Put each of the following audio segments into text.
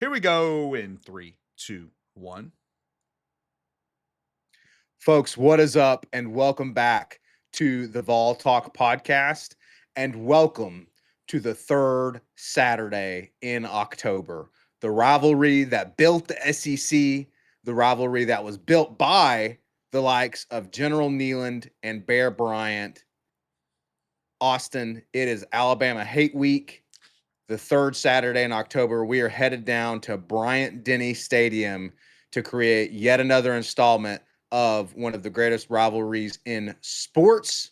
Here we go in three, two, one. Folks, what is up? And welcome back to the Vol Talk podcast. And welcome to the third Saturday in October. The rivalry that built the SEC, the rivalry that was built by the likes of General Nealand and Bear Bryant. Austin, it is Alabama Hate Week. The third Saturday in October, we are headed down to Bryant-Denny Stadium to create yet another installment of one of the greatest rivalries in sports.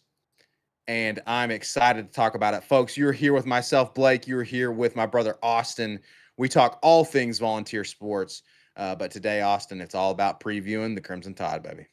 And I'm excited to talk about it. Folks, you're here with myself, Blake. You're here with my brother, Austin. We talk all things volunteer sports. But today, Austin, it's all about previewing the Crimson Tide, baby.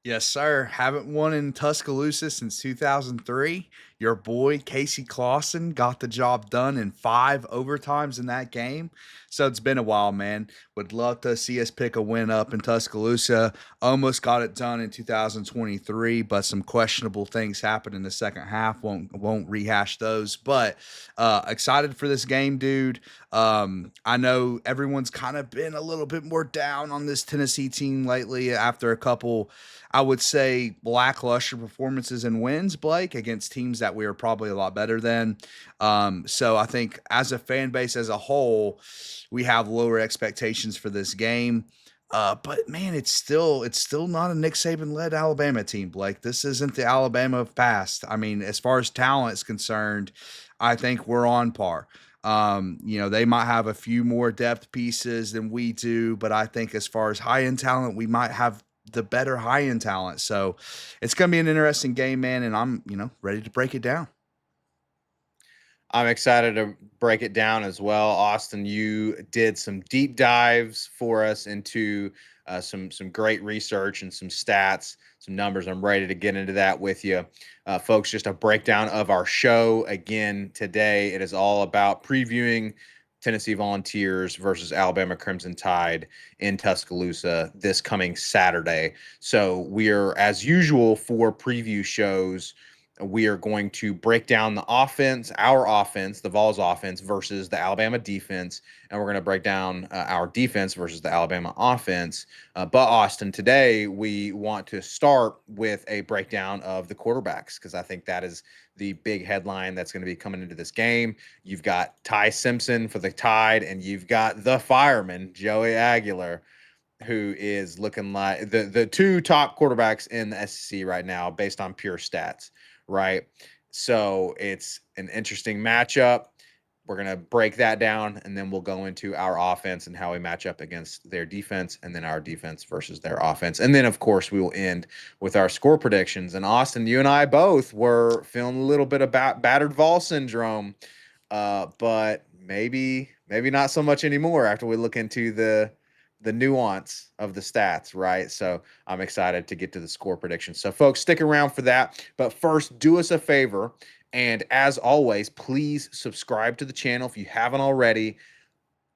Yes, sir. Haven't won in Tuscaloosa since 2003. Your boy, Casey Clausen, got the job done in 5 overtimes in that game. So it's been a while, man. Would love to see us pick a win up in Tuscaloosa. Almost got it done in 2023, but some questionable things happened in the second half. Won't rehash those. But excited for this game, dude. I know everyone's kind of been a little bit more down on this Tennessee team lately after a couple, I would say, lackluster performances and wins, Blake, against teams that we are probably a lot better than. So I think as a fan base as a whole, we have lower expectations for this game. But man, it's still not a Nick Saban led Alabama team, Blake. This isn't the Alabama of past. I mean, as far as talent is concerned, I think we're on par. They might have a few more depth pieces than we do, but I think as far as high end talent, we might have the better high end talent. So it's going to be an interesting game, man. And I'm, ready to break it down. I'm excited to break it down as well. Austin, you did some deep dives for us into some great research and some stats, some numbers. I'm ready to get into that with you. Folks, just a breakdown of our show. Again, today it is all about previewing Tennessee Volunteers versus Alabama Crimson Tide in Tuscaloosa this coming Saturday. So we are, as usual, for preview shows, we are going to break down the offense, our offense, the Vols offense versus the Alabama defense, and we're going to break down our defense versus the Alabama offense. But Austin, today we want to start with a breakdown of the quarterbacks because I think that is the big headline that's going to be coming into this game. You've got Ty Simpson for the Tide, and you've got the fireman, Joey Aguilar, who is looking like the two top quarterbacks in the SEC right now based on pure stats, right? So it's an interesting matchup. We're going to break that down, and then we'll go into our offense and how we match up against their defense, and then our defense versus their offense. And then, of course, we will end with our score predictions. And, Austin, you and I both were feeling a little bit about battered Vol syndrome, but maybe not so much anymore after we look into the nuance of the stats, right? So I'm excited to get to the score predictions. So folks, stick around for that. But first, do us a favor. And as always, please subscribe to the channel if you haven't already.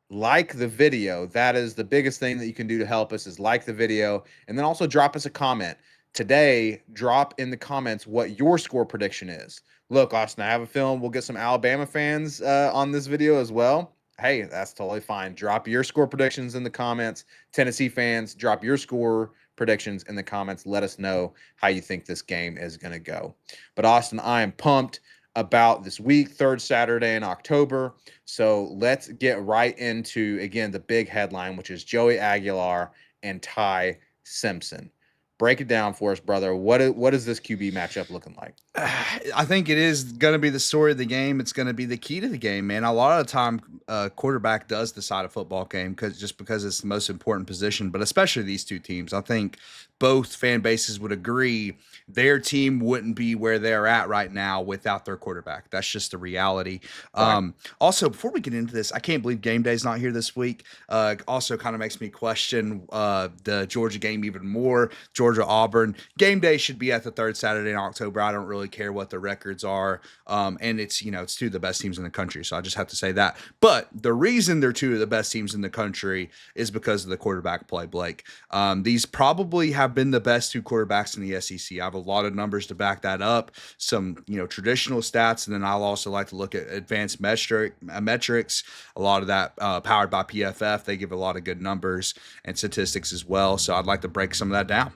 Like the video. That is the biggest thing that you can do to help us is like the video. And then also drop us a comment. Today, drop in the comments what your score prediction is. Look, Austin, I have a feeling we'll get some Alabama fans on this video as well. Hey, that's totally fine. Drop your score predictions in the comments. Tennessee fans, drop your score predictions in the comments. Let us know how you think this game is going to go. But Austin, I am pumped about this week, third Saturday in October. So let's get right into, again, the big headline, which is Joey Aguilar and Ty Simpson. Break it down for us, brother. What is this QB matchup looking like? I think it is going to be the story of the game. It's going to be the key to the game, man. A lot of the time, quarterback does decide a football game because it's the most important position. But especially these two teams, I think both fan bases would agree their team wouldn't be where they're at right now without their quarterback. That's just the reality. Right. Also, before we get into this, I can't believe game day's not here this week. Also, kind of makes me question the Georgia game even more. Georgia Georgia Auburn. Game day should be at the third Saturday in October. I don't really care what the records are. And it's, it's two of the best teams in the country. So I just have to say that. But the reason they're two of the best teams in the country is because of the quarterback play, Blake. These probably have been the best two quarterbacks in the SEC. I have a lot of numbers to back that up, some, traditional stats. And then I'll also like to look at advanced metrics, a lot of that powered by PFF. They give a lot of good numbers and statistics as well. So I'd like to break some of that down.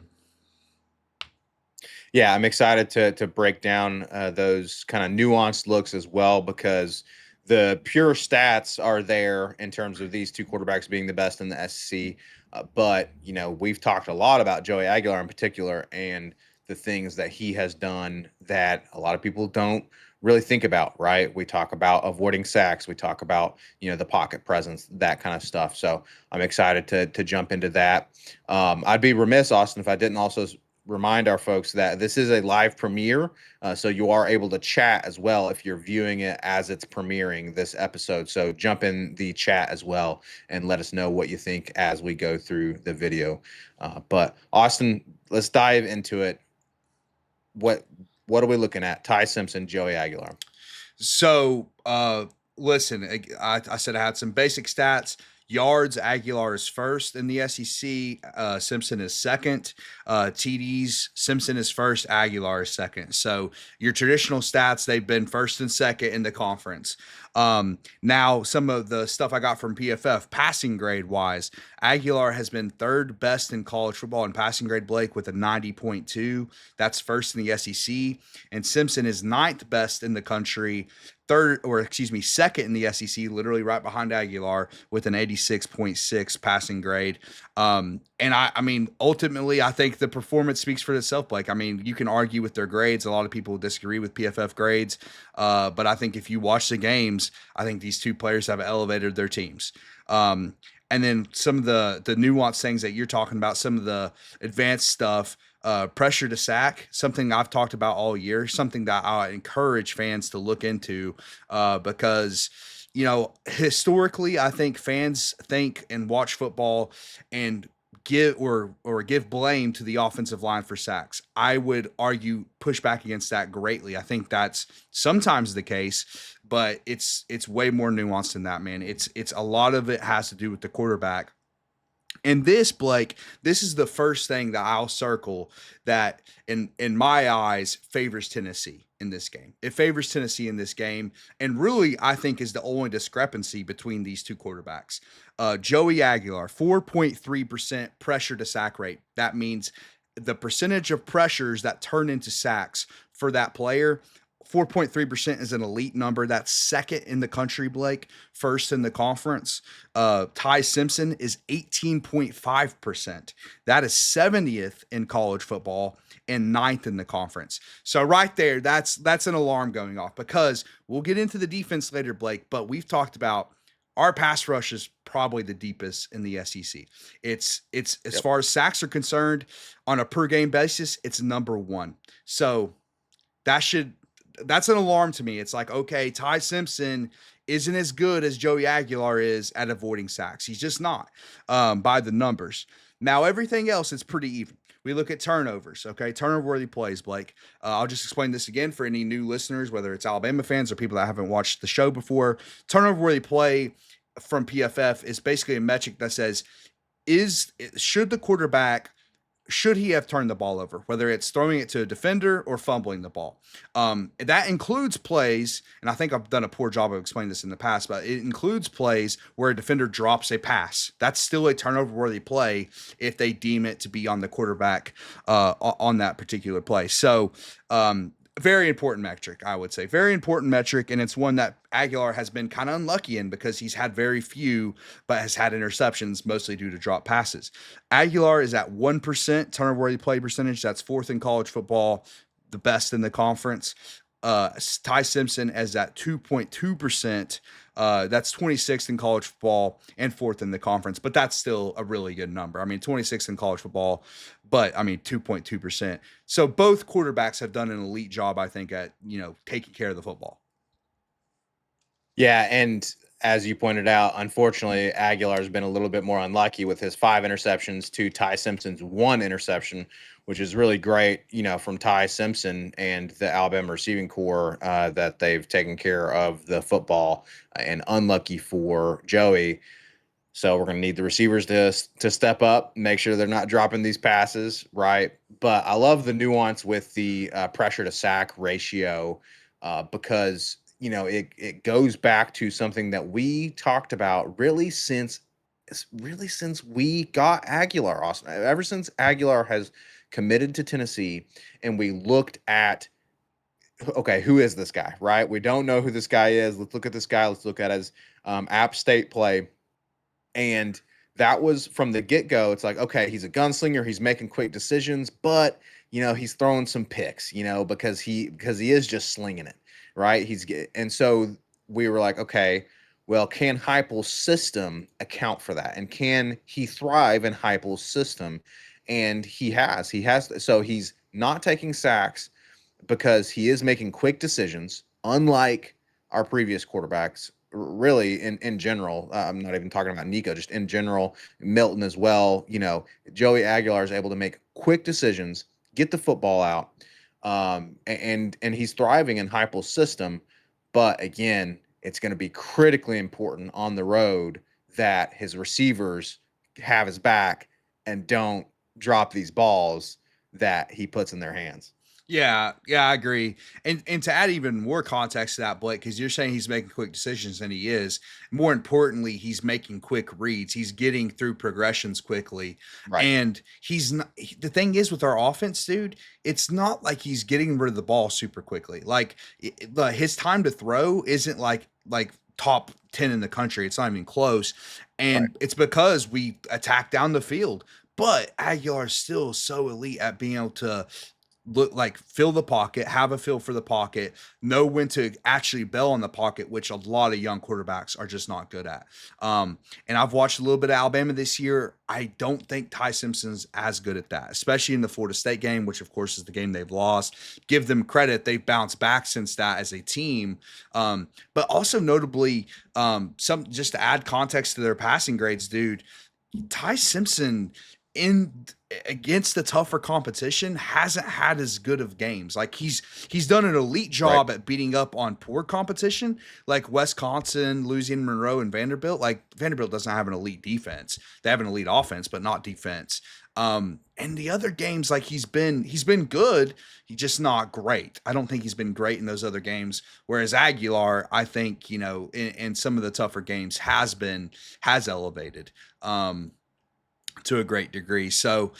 Yeah, I'm excited to break down those kind of nuanced looks as well, because the pure stats are there in terms of these two quarterbacks being the best in the SEC. But we've talked a lot about Joey Aguilar in particular and the things that he has done that a lot of people don't really think about, right? We talk about avoiding sacks, we talk about the pocket presence, that kind of stuff. So I'm excited to jump into that. I'd be remiss, Austin, if I didn't also remind our folks that this is a live premiere, so you are able to chat as well if you're viewing it as it's premiering this episode. So jump in the chat as well and let us know what you think as we go through the video. But Austin, let's dive into it. What are we looking at? Ty Simpson, Joey Aguilar. So, listen, I said I had some basic stats. Yards, Aguilar is first in the SEC. Simpson is second. TDs, Simpson is first. Aguilar is second. So your traditional stats, they've been first and second in the conference. Now, some of the stuff I got from PFF, passing grade wise, Aguilar has been third best in college football in passing grade, Blake, with a 90.2. That's first in the SEC. And Simpson is ninth best in the country, second in the SEC, literally right behind Aguilar with an 86.6 passing grade. And I mean, ultimately, I think the performance speaks for itself, Blake. I mean, you can argue with their grades. A lot of people disagree with PFF grades. But I think if you watch the games, I think these two players have elevated their teams. And then some of the nuanced things that you're talking about, some of the advanced stuff, pressure to sack, something I've talked about all year, something that I encourage fans to look into, because historically, I think fans think and watch football and give blame to the offensive line for sacks. I would argue push back against that greatly. I think that's sometimes the case, but it's way more nuanced than that, man. It's a lot of it has to do with the quarterback. And this, Blake, this is the first thing that I'll circle that in my eyes favors Tennessee in this game. It favors Tennessee in this game, and really I think is the only discrepancy between these two quarterbacks. Joey Aguilar, 4.3% pressure to sack rate. That means the percentage of pressures that turn into sacks for that player. 4.3% is an elite number. That's second in the country, Blake, first in the conference. Ty Simpson is 18.5%. That is 70th in college football and ninth in the conference. So right there, that's an alarm going off, because we'll get into the defense later, Blake, but we've talked about our pass rush is probably the deepest in the SEC. It's as far as sacks are concerned, on a per game basis, it's number one. So that's an alarm to me. It's like, okay, Ty Simpson isn't as good as Joey Aguilar is at avoiding sacks. He's just not, by the numbers. Now, everything else is pretty even. We look at turnovers, okay? Turnover-worthy plays, Blake. I'll just explain this again for any new listeners, whether it's Alabama fans or people that haven't watched the show before. Turnover-worthy play from PFF is basically a metric that says, should the quarterback should he have turned the ball over, whether it's throwing it to a defender or fumbling the ball? That includes plays, and I think I've done a poor job of explaining this in the past, but it includes plays where a defender drops a pass. That's still a turnover-worthy play if they deem it to be on the quarterback on that particular play. So, very important metric, I would say. Very important metric, and it's one that Aguilar has been kind of unlucky in because he's had very few, but has had interceptions, mostly due to drop passes. Aguilar is at 1% turnover-worthy play percentage. That's fourth in college football, the best in the conference. Ty Simpson is at 2.2%. That's 26th in college football and fourth in the conference, but that's still a really good number. I mean, 26th in college football, but I mean, 2.2%. So both quarterbacks have done an elite job, I think, at, taking care of the football. Yeah, and as you pointed out, unfortunately, Aguilar has been a little bit more unlucky with his 5 interceptions to Ty Simpson's 1 interception, which is really great, from Ty Simpson and the Alabama receiving core, that they've taken care of the football, and unlucky for Joey. So we're going to need the receivers to step up, make sure they're not dropping these passes, right? But I love the nuance with the pressure to sack ratio, because it goes back to something that we talked about really since we got Aguilar, Austin. Ever since Aguilar has committed to Tennessee, and we looked at, okay, who is this guy, right? We don't know who this guy is. Let's look at this guy. Let's look at his App State play, and that was from the get go. It's like, okay, he's a gunslinger. He's making quick decisions, but he's throwing some picks, because he is just slinging it, right? And so we were like, okay, well, can Heupel's system account for that, and can he thrive in Heupel's system? And he has. So he's not taking sacks because he is making quick decisions, unlike our previous quarterbacks. Really, in general, I'm not even talking about Nico, just in general, Milton as well. Joey Aguilar is able to make quick decisions, get the football out, and he's thriving in Heupel's system. But again, it's going to be critically important on the road that his receivers have his back and don't drop these balls that he puts in their hands. Yeah, yeah, I agree. And to add even more context to that, Blake, because you're saying he's making quick decisions, and he is. More importantly, he's making quick reads. He's getting through progressions quickly, Right. and he's not. The thing is with our offense, dude, it's not like he's getting rid of the ball super quickly. Like his time to throw isn't like top 10 in the country. It's not even close, Right. and it's because we attack down the field. But Aguilar is still so elite at being able to look like fill the pocket, have a feel for the pocket, know when to actually bail on the pocket, which a lot of young quarterbacks are just not good at. And I've watched a little bit of Alabama this year. I don't think Ty Simpson's as good at that, especially in the Florida State game, which of course is the game they've lost. Give them credit; they've bounced back since that as a team. But also notably, some just to add context to their passing grades, dude. Ty Simpson in against the tougher competition hasn't had as good of games. Like he's done an elite Right. job at beating up on poor competition like Wisconsin, Louisiana Monroe, and Vanderbilt. Like Vanderbilt doesn't have an elite defense. They have an elite offense, but not defense. And the other games, like he's been good. He's just not great. I don't think he's been great in those other games. Whereas Aguilar, I think, in some of the tougher games has elevated. To a great degree. So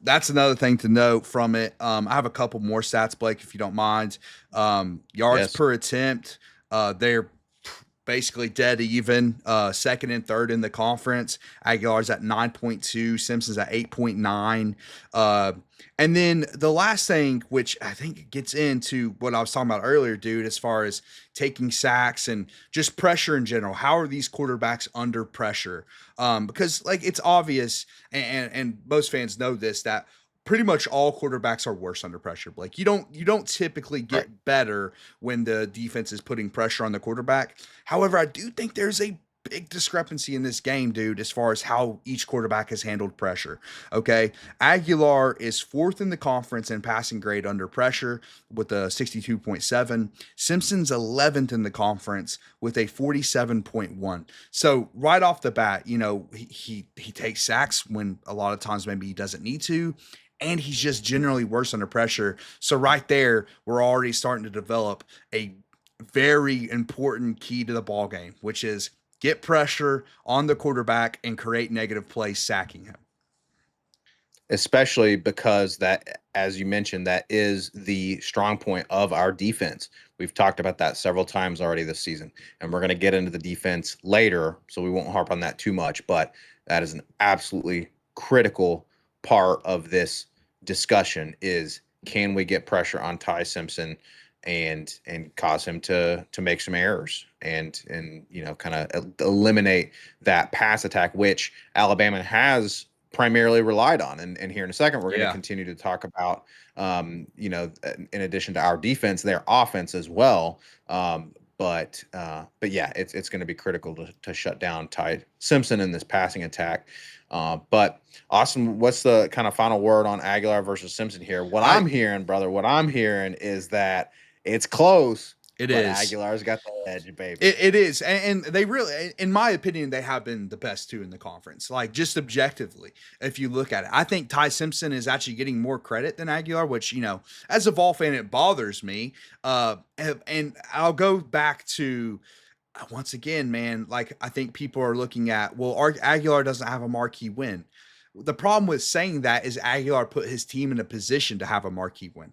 that's another thing to note from it. I have a couple more stats, Blake, if you don't mind. Yards Yes. per attempt, they're basically dead even. Second and third in the conference. Aguilar's at 9.2, Simpson's at 8.9. Uh, and then the last thing, which I think gets into what I was talking about earlier, dude, as far as taking sacks and just pressure in general. How are these quarterbacks under pressure? Because like it's obvious, and most fans know this, that pretty much all quarterbacks are worse under pressure. Like you don't typically Right. get better when the defense is putting pressure on the quarterback. However, I do think there's a big discrepancy in this game, dude, as far as how each quarterback has handled pressure. Okay. Aguilar is fourth in the conference in passing grade under pressure with a 62.7. Simpson's 11th in the conference with a 47.1. So right off the bat, he takes sacks when a lot of times maybe he doesn't need to, and he's just generally worse under pressure. So right there, we're already starting to develop a very important key to the ball game, which is get pressure on the quarterback and create negative plays, sacking him. Especially because that, as you mentioned, that is the strong point of our defense. We've talked about that several times already this season, and we're going to get into the defense later, so we won't harp on that too much. But that is an absolutely critical part of this discussion: is can we get pressure on Ty Simpson and cause him to make some errors, and kind of eliminate that pass attack, which Alabama has primarily relied on. And here in a second, we're going to Yeah. continue to talk about, in addition to our defense, their offense as well. But yeah, it's going to be critical to shut down Ty Simpson in this passing attack. But Austin, what's the kind of final word on Aguilar versus Simpson here? What I I'm hearing, brother, what I'm hearing is that it's close, It but is. Aguilar's got the edge, It, baby. it is, and they really, in my opinion, they have been the best two in the conference. Like just objectively, if you look at it, I think Ty Simpson is actually getting more credit than Aguilar, which as a Vol fan, it bothers me. And I'll go back to once again, man. Like I think people are looking at, well, Aguilar doesn't have a marquee win. The problem with saying that is Aguilar put his team in a position to have a marquee win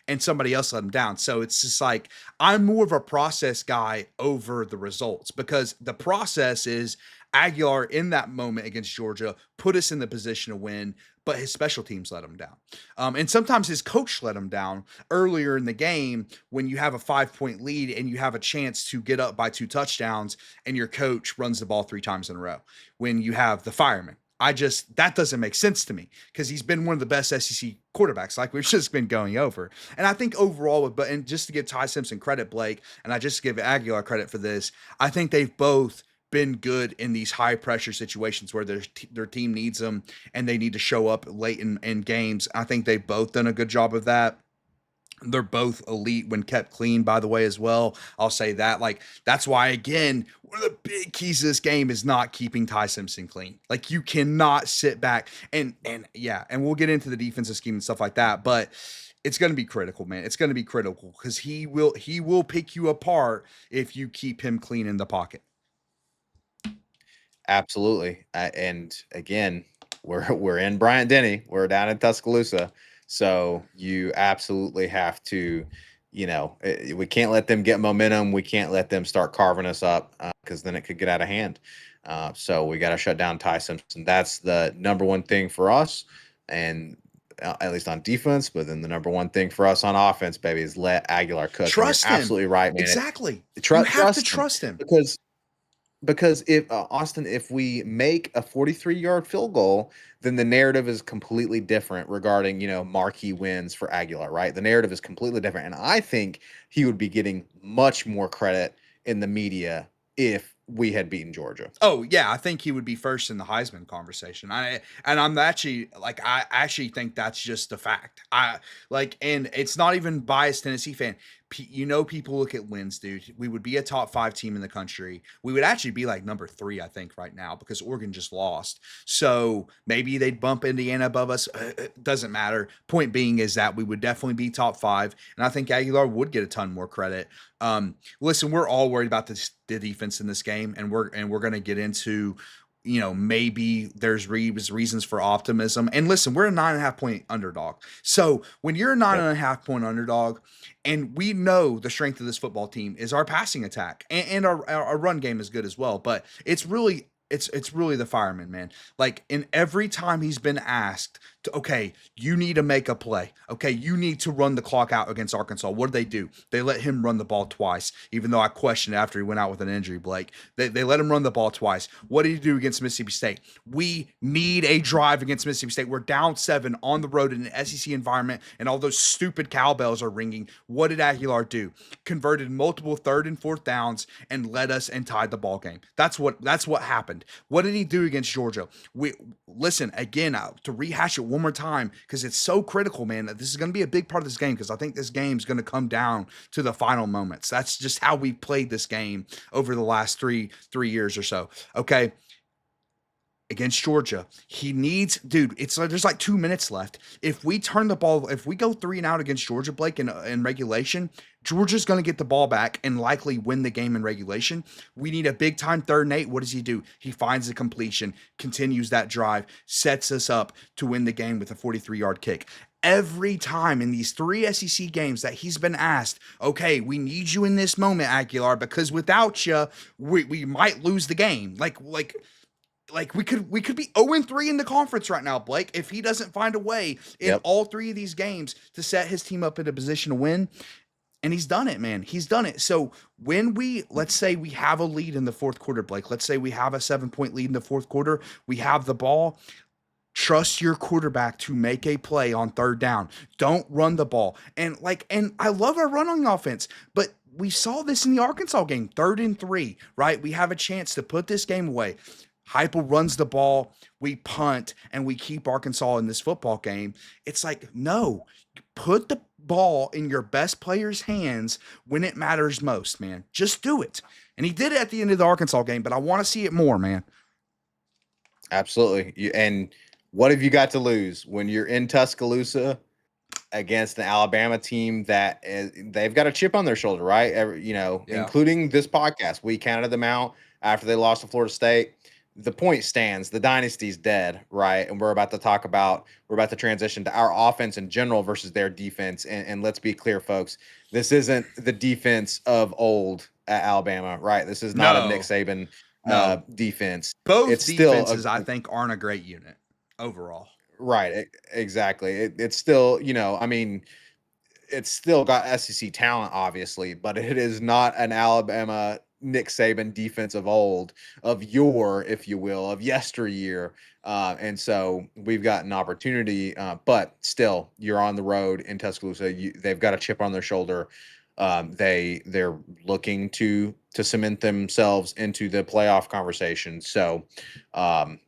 and somebody else let him down. So it's just like I'm more of a process guy over the results because the process is Aguilar in that moment against Georgia put us in the position to win, but his special teams let him down. And sometimes his coach let him down earlier in the game when you have a 5-point lead and you have a chance to get up by 2 touchdowns and your coach runs the ball 3 times in a row when you have the fireman. That doesn't make sense to me because he's been one of the best SEC quarterbacks, like we've just been going over. And I think overall, and just to give Ty Simpson credit, Blake, and I just give Aguilar credit for this, I think they've both been good in these high pressure situations where their team needs them and they need to show up late in games. I think they've both done a good job of that. They're both elite when kept clean, by the way, as well. I'll say that. Like, that's why, again, one of the big keys to this game is not keeping Ty Simpson clean. Like, you cannot sit back and yeah, and we'll get into the defensive scheme and stuff like that, but it's going to be critical, man. It's going to be critical because he will pick you apart if you keep him clean in the pocket. Absolutely. And again, we're in Bryant Denny. We're down in Tuscaloosa. So you absolutely have to, we can't let them get momentum. We can't let them start carving us up because then it could get out of hand. So we got to shut down Ty Simpson. That's the number one thing for us, and at least on defense. But then the number one thing for us on offense, baby, is let Aguilar cook. And you're Trust him. absolutely right, man. Exactly. You have to Trust him trust him. because if Austin, if we make a 43-yard field goal, then the narrative is completely different regarding marquee wins for Aguilar, right? The narrative is completely different, and I think he would be getting much more credit in the media if we had beaten Georgia. Oh yeah, I think he would be first in the Heisman conversation. I'm actually like I actually think that's just a fact. And it's not even biased Tennessee fan. People look at wins, dude. We would be a top 5 team in the country. We would actually be like number 3, I think, right now because Oregon just lost. So maybe they'd bump Indiana above us. It doesn't matter. Point being is that we would definitely be top 5, and I think Aguilar would get a ton more credit. Listen, we're all worried about the defense in this game, and we're going to get into, maybe there's reasons for optimism. And listen, we're a 9.5 point underdog. So when you're a nine Yep. and a half point underdog, and we know the strength of this football team is our passing attack, and our run game is good as well. But it's really the fireman, man. Like in every time he's been asked to, okay, you need to make a play. Okay, you need to run the clock out against Arkansas. What did they do? They let him run the ball twice, even though I questioned after he went out with an injury, Blake. They let him run the ball twice. What did he do against Mississippi State? We need a drive against Mississippi State. We're down 7 on the road in an SEC environment, and all those stupid cowbells are ringing. What did Aguilar do? Converted multiple 3rd and 4th downs and led us and tied the ball game. That's what happened. What did he do against Georgia? We listen again to rehash it one more time because it's so critical, man. This is going to be a big part of this game because I think this game is going to come down to the final moments. That's just how we played this game over the last three years or so. Okay, against Georgia. He needs, dude, it's like there's like 2 minutes left. If we turn the ball, if we go 3 and out against Georgia, Blake, in regulation, Georgia's going to get the ball back and likely win the game in regulation. We need a big time 3rd and 8. What does he do? He finds the completion, continues that drive, sets us up to win the game with a 43-yard kick. Every time in these 3 SEC games that he's been asked, okay, we need you in this moment, Aguilar, because without you, we might lose the game. Like we could be 0-3 in the conference right now, Blake, if he doesn't find a way in Yep. all 3 of these games to set his team up in a position to win. And he's done it, man. He's done it. So when let's say we have a lead in the 4th quarter, Blake, let's say we have a 7-point lead in the 4th quarter, we have the ball. Trust your quarterback to make a play on 3rd down. Don't run the ball. And I love our run on offense, but we saw this in the Arkansas game, 3rd and 3, right? We have a chance to put this game away. Heupel runs the ball, we punt, and we keep Arkansas in this football game. It's like, no, put the ball in your best player's hands when it matters most, man. Just do it. And he did it at the end of the Arkansas game, but I want to see it more, man. Absolutely. And what have you got to lose when you're in Tuscaloosa against an Alabama team that they've got a chip on their shoulder, right? Yeah. Including this podcast, we counted them out after they lost to Florida State. The point stands, the dynasty's dead, right? And we're about to transition to our offense in general versus their defense. And let's be clear, folks, this isn't the defense of old at Alabama, right? This is not a Nick No, Saban no. defense. Both It's still defenses, I think, aren't a great unit overall. right, exactly. It's still, I mean, it's still got SEC talent, obviously, but it is not an Alabama Nick Saban defense of old, of yore, if you will, of yesteryear. And so we've got an opportunity, but still, you're on the road in Tuscaloosa. They've got a chip on their shoulder. They're looking to cement themselves into the playoff conversation. So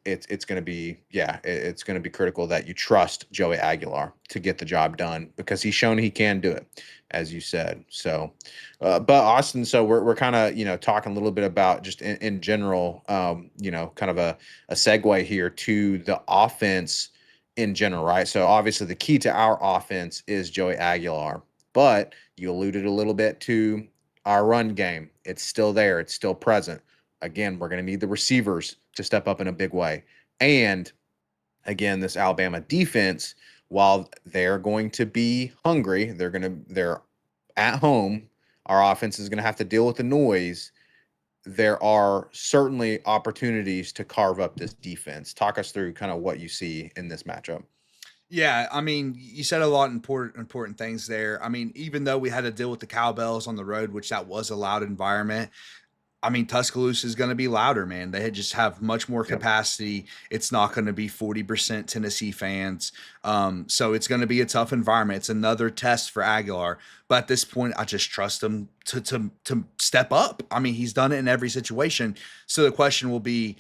it's going to be it's going to be critical that you trust Joey Aguilar to get the job done because he's shown he can do it, as you said. So, but Austin, so we're kind of talking a little bit about just in general, kind of a segue here to the offense in general, right? So obviously the key to our offense is Joey Aguilar, but you alluded a little bit to our run game. It's still there. It's still present. Again, we're going to need the receivers to step up in a big way. And again, this Alabama defense, while they're going to be hungry, they're at home. Our offense is going to have to deal with the noise. There are certainly opportunities to carve up this defense. Talk us through kind of what you see in this matchup. Yeah, I mean, you said a lot of important things there. I mean, even though we had to deal with the cowbells on the road, which that was a loud environment, I mean, Tuscaloosa is going to be louder, man. They just have much more Yep. capacity. It's not going to be 40% Tennessee fans. So it's going to be a tough environment. It's another test for Aguilar. But at this point, I just trust him to step up. I mean, he's done it in every situation. So the question will be,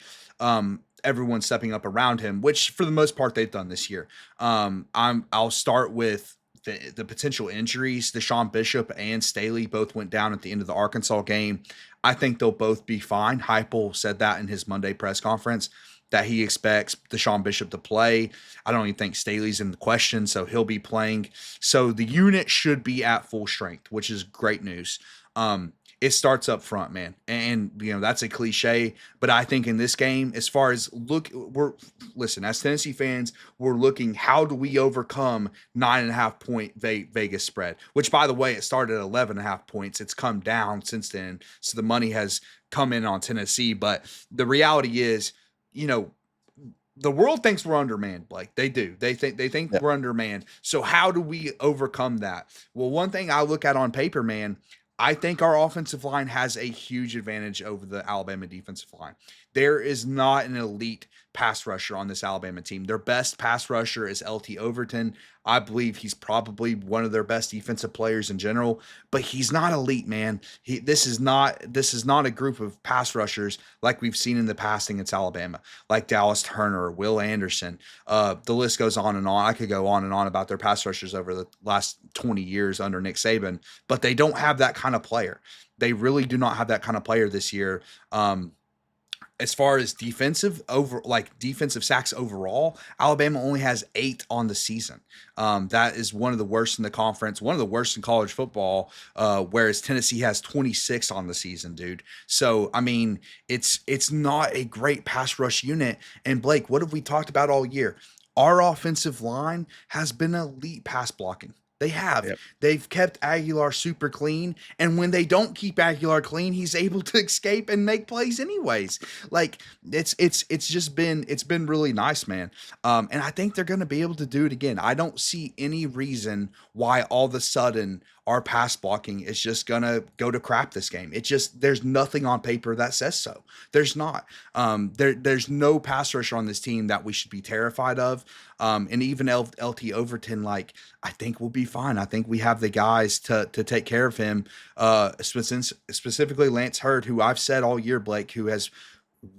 everyone stepping up around him, which for the most part they've done this year. I'll start with the potential injuries. Deshaun Bishop and Staley both went down at the end of the Arkansas game. I think they'll both be fine. Heupel said that in his Monday press conference that he expects Deshaun Bishop to play. I don't even think Staley's in the question, so he'll be playing. So the unit should be at full strength, which is great news. It starts up front, man. And that's a cliche, but I think in this game, as far as listen, as Tennessee fans, we're looking, how do we overcome 9.5 point Vegas spread, which by the way, it started at 11.5 points. It's come down since then. So the money has come in on Tennessee, but the reality is, you know, the world thinks we're undermanned, Blake. They do. They think Yep. we're undermanned. So how do we overcome that? Well, one thing I look at on paper, man, I think our offensive line has a huge advantage over the Alabama defensive line. There is not an elite pass rusher on this Alabama team. Their best pass rusher is LT Overton. I believe he's probably one of their best defensive players in general, but he's not elite, man. This is not a group of pass rushers like we've seen in the past against Alabama, like Dallas Turner, Will Anderson. The list goes on and on. I could go on and on about their pass rushers over the last 20 years under Nick Saban, but they don't have that kind of player. They really do not have that kind of player this year. As far as defensive sacks overall, Alabama only has 8 on the season. That is one of the worst in the conference, one of the worst in college football. Whereas Tennessee has 26 on the season, dude. So I mean, it's not a great pass rush unit. And Blake, what have we talked about all year? Our offensive line has been elite pass blocking. They have. Yep. They've kept Aguilar super clean, and when they don't keep Aguilar clean, he's able to escape and make plays anyways. Like it's been really nice, man. And I think they're going to be able to do it again. I don't see any reason why all of a sudden our pass blocking is just gonna go to crap this game. It just there's nothing on paper that says so. There's not. There's no pass rusher on this team that we should be terrified of. And even LT Overton, like I think we'll be fine. I think we have the guys to take care of him. Specifically Lance Hurd, who I've said all year, Blake, who has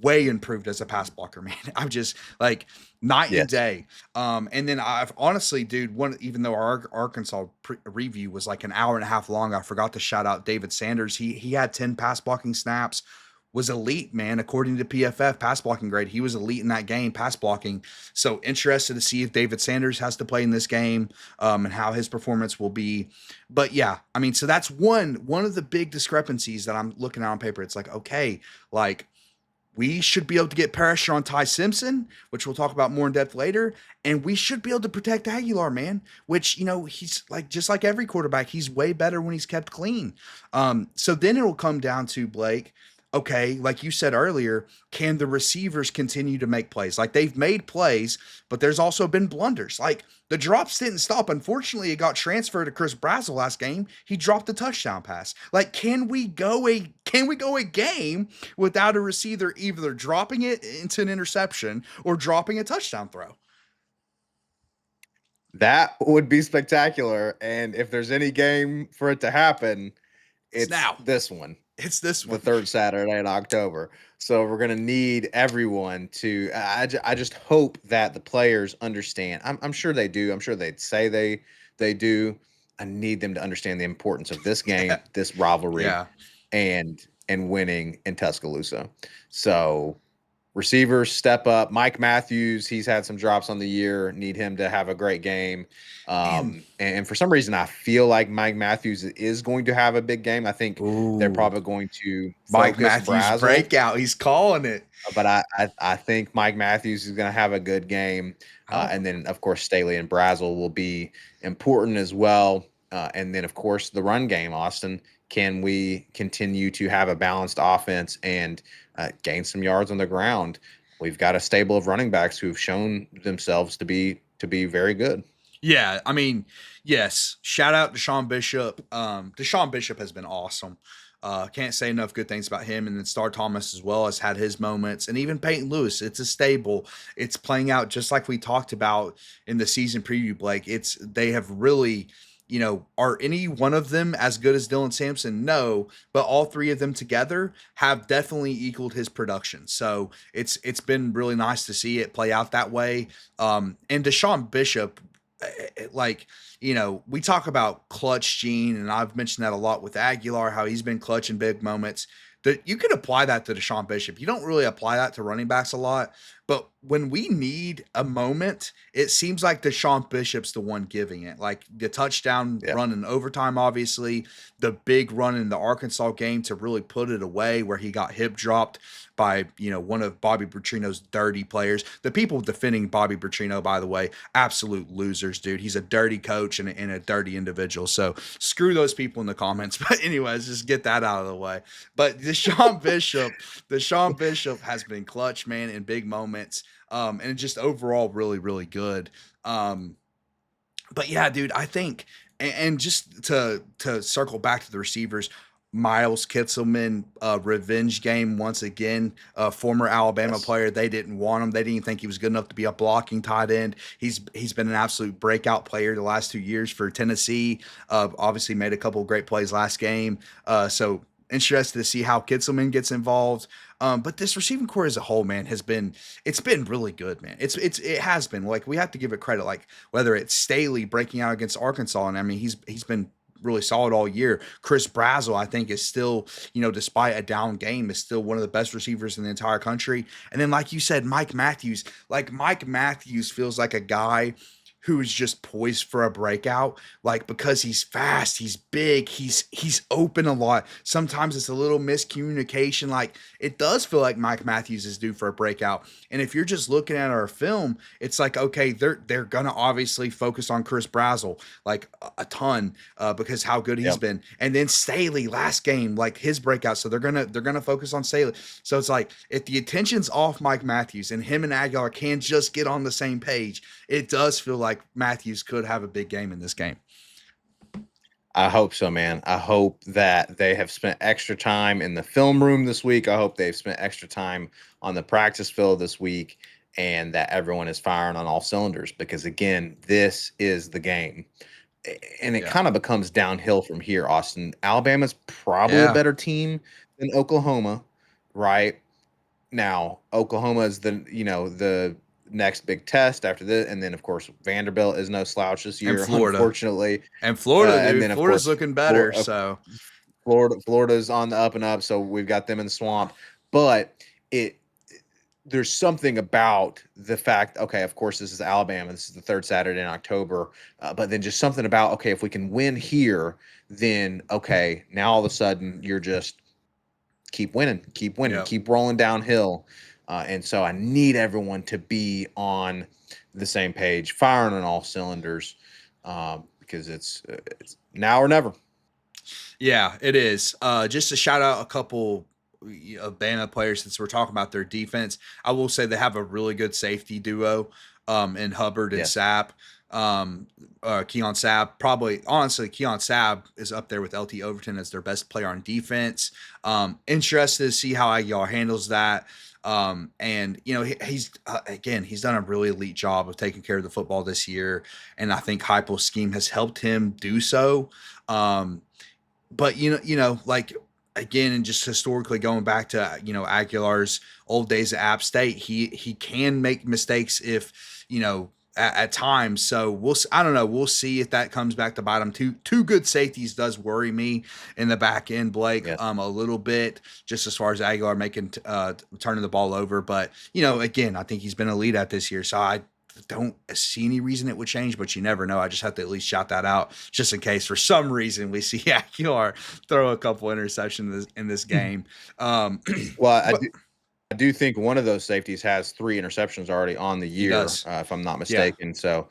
way improved as a pass blocker, man. I'm just like night and Yes. day. And then I've honestly, dude, even though our Arkansas review was like an hour and a half long, I forgot to shout out David Sanders. He had 10 pass blocking snaps, was elite, man. According to PFF pass blocking grade, he was elite in that game, pass blocking. So interested to see if David Sanders has to play in this game, and how his performance will be. But yeah, I mean, so that's one of the big discrepancies that I'm looking at on paper. It's like, okay, like we should be able to get pressure on Ty Simpson, which we'll talk about more in depth later. And we should be able to protect Aguilar, man, which, he's like, just like every quarterback, he's way better when he's kept clean. So then it'll come down to Blake. Okay, like you said earlier, can the receivers continue to make plays? Like they've made plays, but there's also been blunders. Like the drops didn't stop. Unfortunately, it got transferred to Chris Brazel last game. He dropped a touchdown pass. Like, can we go a game without a receiver either dropping it into an interception or dropping a touchdown throw? That would be spectacular. And if there's any game for it to happen, It's it's now. this one, It's this the one. third Saturday in October. So we're going to need everyone to. I just hope that the players understand. I'm sure they do. I'm sure they'd say they do. I need them to understand the importance of this game, this rivalry, Yeah. and winning in Tuscaloosa. So receivers step up. Mike Matthews, he's had some drops on the year. Need him to have a great game. And And for some reason, I feel like Mike Matthews is going to have a big game. I think they're ooh, probably going to Mike focus Matthews Brazel, breakout. He's calling it. but I think Mike Matthews is going to have a good game. Oh, And then, of course, Staley and Brazel will be important as well. And then, of course, the run game, Austin. Can we continue to have a balanced offense and gain some yards on the ground? We've got a stable of running backs who've shown themselves to be very good. yeah. I mean, yes. Shout out to Deshaun Bishop. Deshaun Bishop has been awesome. Can't say enough good things about him. And then Star Thomas as well has had his moments. And even Peyton Lewis, it's a stable. It's playing out just like we talked about in the season preview, Blake. They have really, are any one of them as good as Dylan Sampson? No, but all three of them together have definitely equaled his production. So it's been really nice to see it play out that way. And Deshaun Bishop, like, we talk about clutch gene, and I've mentioned that a lot with Aguilar, how he's been clutch in big moments. That you could apply that to Deshaun Bishop. You don't really apply that to running backs a lot, but when we need a moment, it seems like Deshaun Bishop's the one giving it. Like the touchdown Yeah. run in overtime, obviously, the big run in the Arkansas game to really put it away, where he got hip dropped by one of Bobby Bertrino's dirty players. The people defending Bobby Bertrino, by the way, absolute losers, dude. He's a dirty coach and a dirty individual. So screw those people in the comments. But anyways, just get that out of the way. But Deshaun Bishop has been clutch, man, in big moments. And just overall really, really good. But yeah, dude, I think, and just to circle back to the receivers, Miles Kitselman, revenge game once again. Former Alabama Yes. player, they didn't want him. They didn't think he was good enough to be a blocking tight end. He's been an absolute breakout player the last 2 years for Tennessee. Obviously made a couple of great plays last game. So interested to see how Kitselman gets involved. But this receiving core as a whole, man, it's been really good, man. It has been, like, we have to give it credit, like whether it's Staley breaking out against Arkansas, and I mean he's been really solid all year. Chris Brazel, I think, is still, despite a down game, is still one of the best receivers in the entire country. And then, like you said, Mike Matthews feels like a guy who is just poised for a breakout, like because he's fast, he's big, he's open a lot. Sometimes it's a little miscommunication. Like it does feel like Mike Matthews is due for a breakout. And if you're just looking at our film, it's like, okay, they're gonna obviously focus on Chris Brazel like a ton, because how good he's Yep. been. And then Staley last game, like his breakout, so they're gonna focus on Staley. So it's like if the attention's off Mike Matthews and him and Aguilar can just get on the same page, it does feel like Matthews could have a big game in this game. I hope so, man. I hope that they have spent extra time in the film room this week. I hope they've spent extra time on the practice field this week, and that everyone is firing on all cylinders, because, again, this is the game. And it Yeah. kind of becomes downhill from here, Austin. Alabama's probably a Yeah. better team than Oklahoma, right? Now, Oklahoma is the next big test after this, and then of course Vanderbilt is no slouch this And year, Florida. unfortunately. And Florida, And dude. then of Florida's course looking better. So Florida's on the up and up, so we've got them in the swamp. But it there's something about the fact, okay, of course, this is Alabama. This is the third Saturday in October. But then just something about, okay, if we can win here, then, okay, now all of a sudden you're just keep winning, yeah. keep rolling downhill. And so I need everyone to be on the same page, firing on all cylinders, because it's now or never. Yeah, it is. Just to shout out a couple of Bama players since we're talking about their defense. I will say they have a really good safety duo in Hubbard and Yes. Sapp. Keon Sapp, probably honestly, Keon Sapp is up there with LT Overton as their best player on defense. Interested to see how Aguilar handles that. And he's again, he's done a really elite job of taking care of the football this year, and I think Heupel's scheme has helped him do so. Um, but like again, and just historically going back to Aguilar's old days at App State, he can make mistakes if at times. So I don't know. We'll see if that comes back to bite him. Two good safeties does worry me in the back end, Blake, Yes. a little bit, just as far as Aguilar making turning the ball over. But again, I think he's been elite at this year, so I don't see any reason it would change, but you never know. I just have to at least shout that out just in case for some reason we see Aguilar throw a couple interceptions in this game. Well, But I do think one of those safeties has 3 interceptions already on the he year, does. if I'm not Yeah. mistaken. So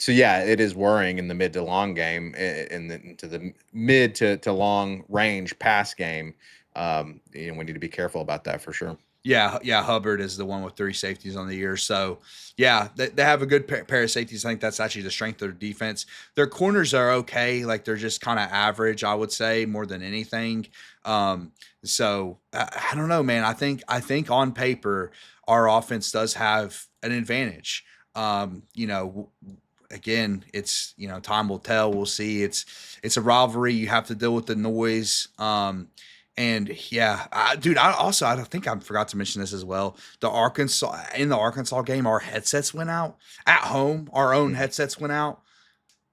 yeah, it is worrying in the mid to long game, into the mid to long range pass game. We need to be careful about that for sure. Yeah, yeah. Hubbard is the one with 3 safeties on the year. So, yeah, they have a good pair of safeties. I think that's actually the strength of their defense. Their corners are okay. Like they're just kind of average, I would say, more than anything. So I don't know, man. I think on paper our offense does have an advantage. Again, it's time will tell. We'll see. It's a rivalry. You have to deal with the noise. And yeah, dude, I don't think I forgot to mention this as well. In the Arkansas game, our headsets went out at home. Our own Mhm. headsets went out.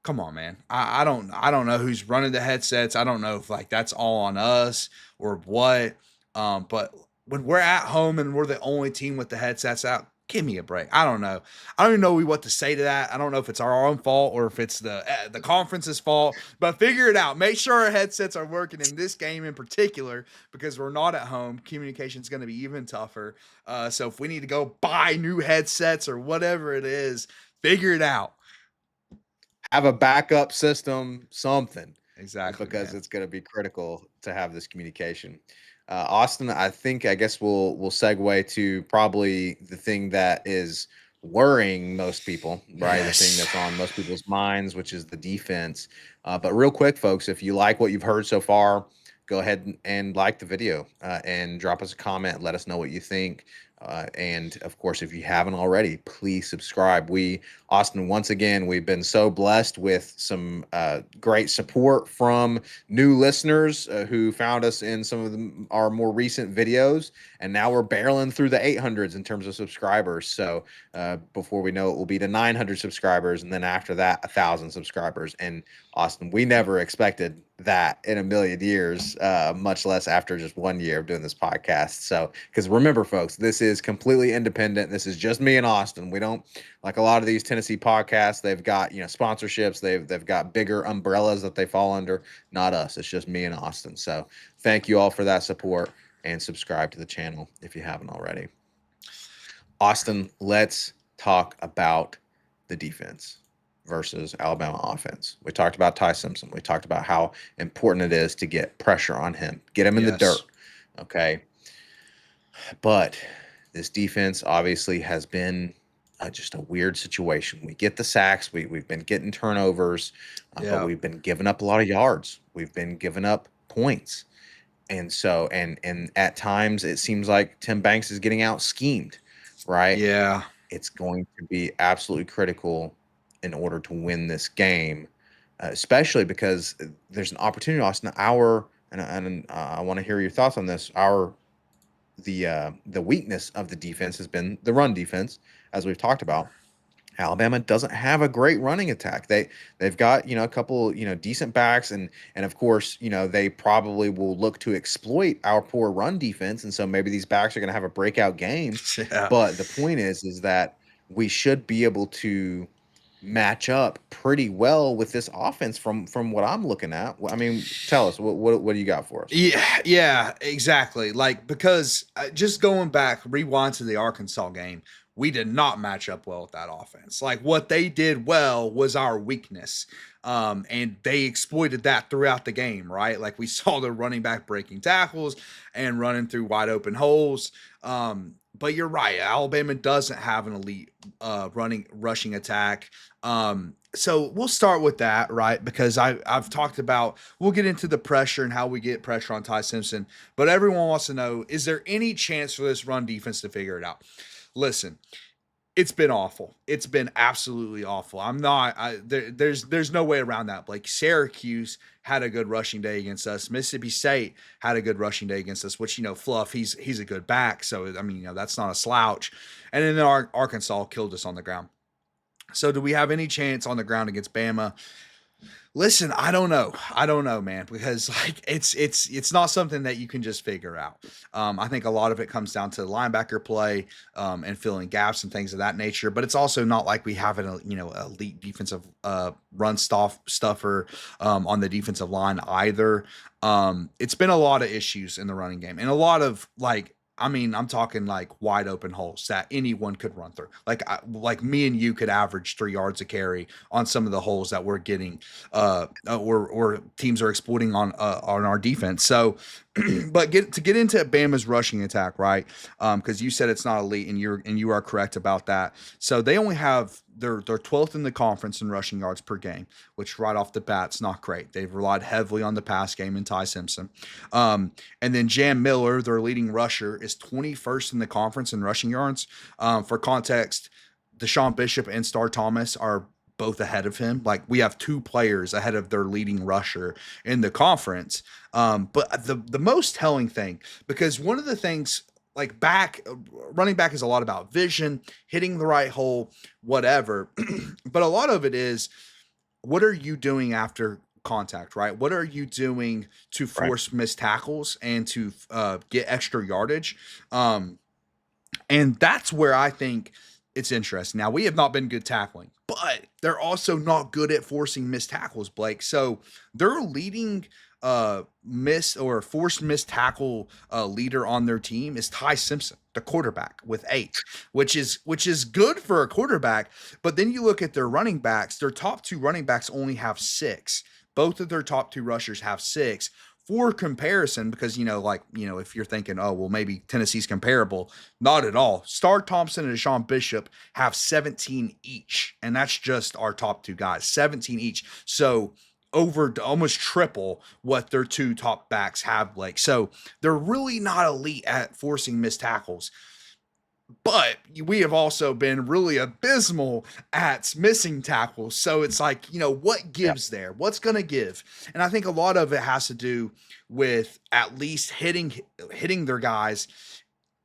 Come on, man. I don't know who's running the headsets. I don't know if like that's all on us or what. But when we're at home and we're the only team with the headsets out, give me a break. I don't know. I don't even know what to say to that. I don't know if it's our own fault or if it's the conference's fault. But figure it out. Make sure our headsets are working in this game in particular because we're not at home. Communication is going to be even tougher. So if we need to go buy new headsets or whatever it is, figure it out. Have a backup system, something, Exactly, because man. it's going to be critical to have this communication. Austin, I guess we'll segue to probably the thing that is worrying most people, right? The thing Yes. that's on most people's minds, which is the defense. But real quick, folks, if you like what you've heard so far, go ahead and like the video, and drop us a comment. Let us know what you think. And of course, if you haven't already, please subscribe. Austin, once again, we've been so blessed with some great support from new listeners who found us in some of our more recent videos. And now we're barreling through the 800s in terms of subscribers. So before we know it, we'll be to 900 subscribers. And then after that, 1,000 subscribers. And Austin, we never expected that in a million years, much less after just 1 year of doing this podcast. So, because remember, folks, this is completely independent. This is just me and Austin. We don't, like a lot of these Tennessee podcasts, they've got sponsorships. They've got bigger umbrellas that they fall under. Not us. It's just me and Austin. So, thank you all for that support, and subscribe to the channel if you haven't already. Austin, let's talk about the defense versus Alabama offense. We talked about Ty Simpson. We talked about how important it is to get pressure on him, get him in the dirt. Yes. Okay. But this defense obviously has been just a weird situation. We get the sacks, we've been getting turnovers, but Yeah. we've been giving up a lot of yards. We've been giving up points. And so, and at times it seems like Tim Banks is getting out schemed, right? Yeah. It's going to be absolutely critical in order to win this game, especially because there's an opportunity, Austin. I want to hear your thoughts on this. The weakness of the defense has been the run defense, as we've talked about. Alabama doesn't have a great running attack. They've got a couple decent backs, and of course they probably will look to exploit our poor run defense, and so maybe these backs are going to have a breakout game. Yeah. But the point is that we should be able to match up pretty well with this offense from what I'm looking at. I mean, tell us what do you got for us? Yeah, yeah, exactly. Like because just going back, rewind to the Arkansas game, we did not match up well with that offense. Like what they did well was our weakness, and they exploited that throughout the game. Right, like we saw the running back breaking tackles and running through wide open holes. But you're right, Alabama doesn't have an elite running rushing attack. So we'll start with that, right? Because I've talked about we'll get into the pressure and how we get pressure on Ty Simpson, but everyone wants to know, is there any chance for this run defense to figure it out? Listen, it's been awful. It's been absolutely awful. I'm not. There's no way around that. Like Syracuse had a good rushing day against us. Mississippi State had a good rushing day against us. Which Fluff, he's a good back. So I mean, that's not a slouch. And then Arkansas killed us on the ground. So do we have any chance on the ground against Bama? Listen, I don't know. I don't know, man, because like it's not something that you can just figure out. I think a lot of it comes down to linebacker play, and filling gaps and things of that nature. But it's also not like we have an elite defensive run stuffer on the defensive line either. It's been a lot of issues in the running game and a lot of like I mean, I'm talking like wide open holes that anyone could run through. Like me and you could average 3 yards a carry on some of the holes that we're getting, or teams are exploiting on our defense. So, but get into Bama's rushing attack, right? Because you said it's not elite, and you are correct about that. So they only have they're 12th in the conference in rushing yards per game, which right off the bat's not great. They've relied heavily on the pass game and Ty Simpson. And then Jam Miller, their leading rusher, is 21st in the conference in rushing yards. For context, Deshaun Bishop and Star Thomas are both ahead of him. Like we have 2 players ahead of their leading rusher in the conference. But the most telling thing, because one of the things like running back is a lot about vision, hitting the right hole, whatever. But a lot of it is what are you doing after contact, right? What are you doing to Right. force missed tackles and to get extra yardage? And that's where I think it's interesting. Now, we have not been good tackling, but they're also not good at forcing missed tackles, Blake. So their leading miss or forced missed tackle leader on their team is Ty Simpson, the quarterback, with 8, which is good for a quarterback. But then you look at their running backs; their top 2 running backs only have 6. Both of their top 2 rushers have 6. For comparison, because if you're thinking, oh well, maybe Tennessee's comparable, not at all. Star Thompson and Deshaun Bishop have 17 each, and that's just our top 2 guys, 17 each. So over almost triple what their 2 top backs have, Blake. So they're really not elite at forcing missed tackles. But we have also been really abysmal at missing tackles. So it's like, what Yeah. gives there? What's going to give? And I think a lot of it has to do with at least hitting their guys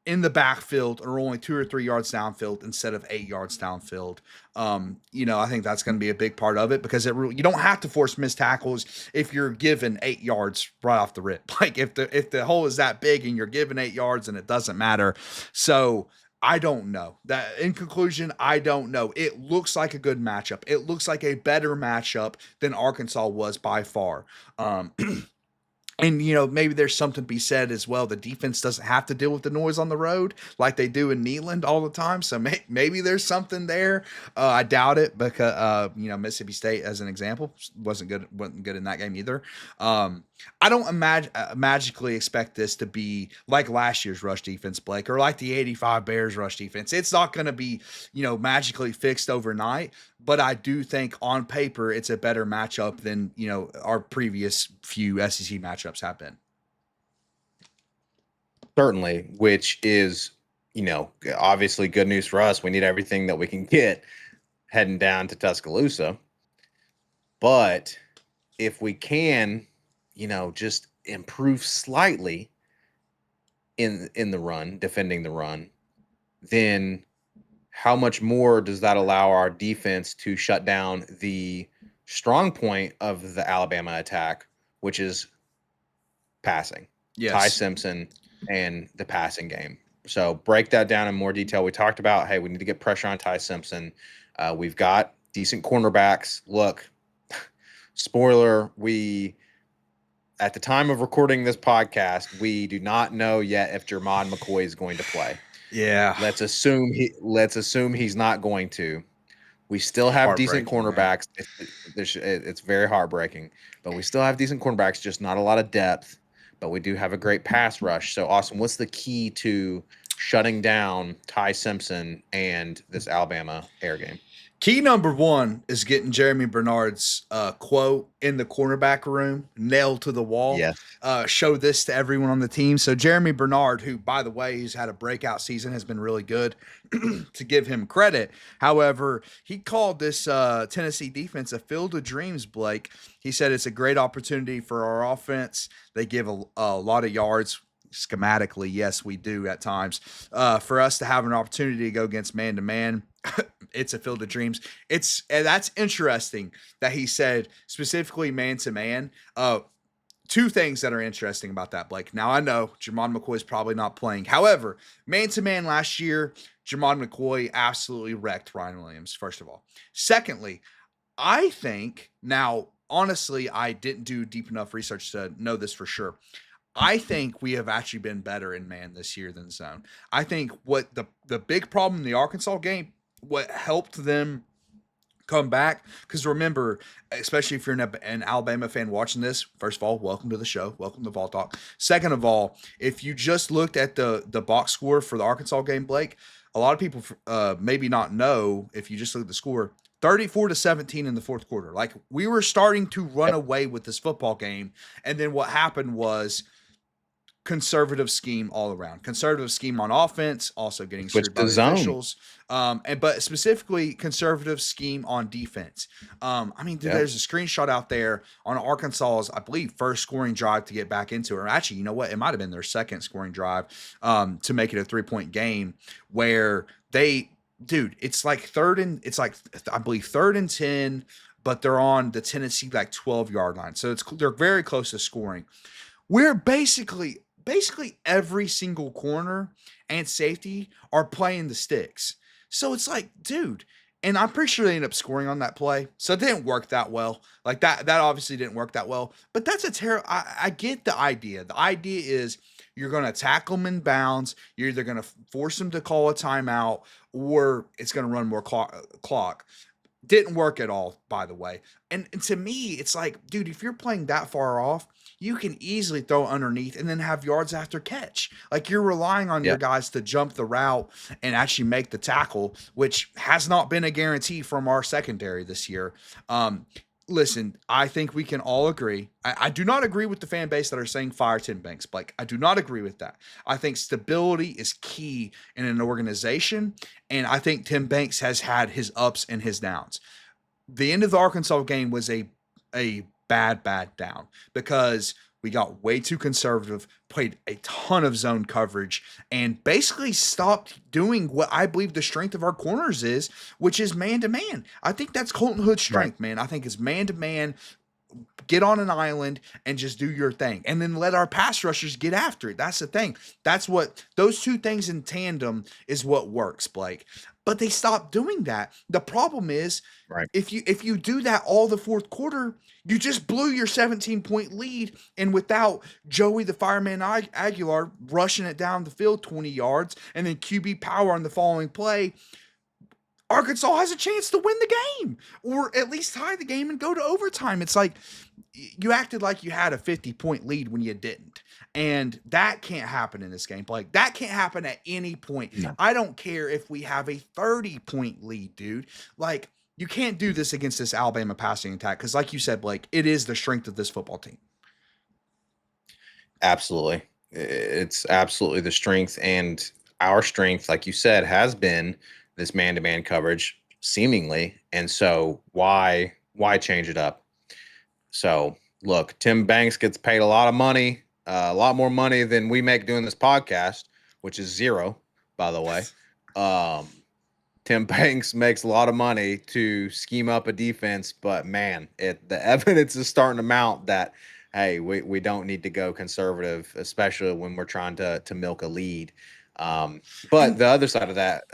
in the backfield or only 2 or 3 yards downfield instead of 8 yards downfield. I think that's going to be a big part of it because you don't have to force missed tackles if you're given 8 yards right off the rip. Like if the hole is that big and you're given 8 yards and it doesn't matter. So I don't know. That in conclusion, I don't know. It looks like a good matchup. It looks like a better matchup than Arkansas was by far. And, maybe there's something to be said as well. The defense doesn't have to deal with the noise on the road like they do in Neyland all the time. So maybe there's something there. I doubt it because, Mississippi State, as an example, wasn't good in that game either. I don't magically expect this to be like last year's rush defense, Blake, or like the '85 Bears rush defense. It's not going to be, magically fixed overnight. But I do think on paper it's a better matchup than our previous few SEC matchups have been. Certainly, which is, obviously good news for us. We need everything that we can get heading down to Tuscaloosa. But if we can, just improve slightly in the run, defending the run, then how much more does that allow our defense to shut down the strong point of the Alabama attack, which is passing? Ty Yes. Simpson and the passing game. So break that down in more detail. We talked about, hey, we need to get pressure on Ty Simpson. We've got decent cornerbacks. Look, spoiler, at the time of recording this podcast, we do not know yet if Jermon McCoy is going to play. Yeah. Let's assume he's not going to. We still have decent cornerbacks. It's very heartbreaking, but we still have decent cornerbacks, just not a lot of depth. But we do have a great pass rush. So, Austin, what's the key to shutting down Ty Simpson and this Alabama air game? Key number one is getting Jeremy Bernard's quote in the cornerback room nailed to the wall. Yes. Show this to everyone on the team. So Jeremy Bernard, who, by the way, he's had a breakout season, has been really good, to give him credit. However, he called this Tennessee defense a field of dreams, Blake. He said it's a great opportunity for our offense. They give a lot of yards. Schematically, yes, we do at times. For us to have an opportunity to go against man-to-man, it's a field of dreams. That's interesting that he said specifically man-to-man. Two things that are interesting about that, Blake. Now, I know Jermon McCoy is probably not playing. However, man-to-man last year, Jermon McCoy absolutely wrecked Ryan Williams, first of all. Secondly, I think, now, honestly, I didn't do deep enough research to know this for sure. I think we have actually been better in man this year than zone. I think what the big problem in the Arkansas game, what helped them come back, because remember, especially if you're an Alabama fan watching this, first of all, welcome to the show. Welcome to Vol Talk. Second of all, if you just looked at the box score for the Arkansas game, Blake, a lot of people maybe not know if you just look at the score. 34-17 in the fourth quarter. Like, we were starting to run away with this football game. And then what happened was conservative scheme all around. Conservative scheme on offense, also getting screwed by the officials. But specifically conservative scheme on defense. Dude, there's a screenshot out there on Arkansas's, I believe, first scoring drive to get back into it. Or actually, you know what? It might have been their second scoring drive to make it a 3-point game where it's like I believe 3rd and 10, but they're on the Tennessee 12-yard line. So they're very close to scoring. We're basically every single corner and safety are playing the sticks. So it's like, dude, and I'm pretty sure they ended up scoring on that play. So it didn't work that well. Like that obviously didn't work that well. But that's I get the idea. The idea is you're going to tackle them in bounds. You're either going to force them to call a timeout or it's going to run more clock. Didn't work at all, by the way. And to me, it's like, dude, if you're playing that far off, you can easily throw underneath and then have yards after catch. Like, you're relying on your guys to jump the route and actually make the tackle, which has not been a guarantee from our secondary this year. Listen, I think we can all agree. I do not agree with the fan base that are saying fire Tim Banks, Blake. I do not agree with that. I think stability is key in an organization, and I think Tim Banks has had his ups and his downs. The end of the Arkansas game was a bad down because we got way too conservative, played a ton of zone coverage, and basically stopped doing what I believe the strength of our corners is, which is man-to-man. I think that's Colton Hood's strength, man. I think it's man-to-man, get on an island and just do your thing. And then let our pass rushers get after it. That's the thing. That's what those two things in tandem is what works, Blake. but they stopped doing that. The problem is Right. if you do that all the fourth quarter, you just blew your 17-point lead, and without Joey the Fireman Aguilar rushing it down the field 20 yards and then QB power on the following play, Arkansas has a chance to win the game or at least tie the game and go to overtime. It's like you acted like you had a 50-point lead when you didn't. And that can't happen in this game. Like that can't happen at any point. No. I don't care if we have a 30-point lead, dude. Like you can't do this against this Alabama passing attack because, like you said, Blake, it is the strength of this football team. Absolutely. It's absolutely the strength, and our strength, like you said, has been this man-to-man coverage seemingly. And so why change it up? So look, Tim Banks gets paid a lot of money, a lot more money than we make doing this podcast, which is zero, by the way. Tim Banks makes a lot of money to scheme up a defense, but man, the evidence is starting to mount that hey, we don't need to go conservative, especially when we're trying to milk a lead. But the other side of that,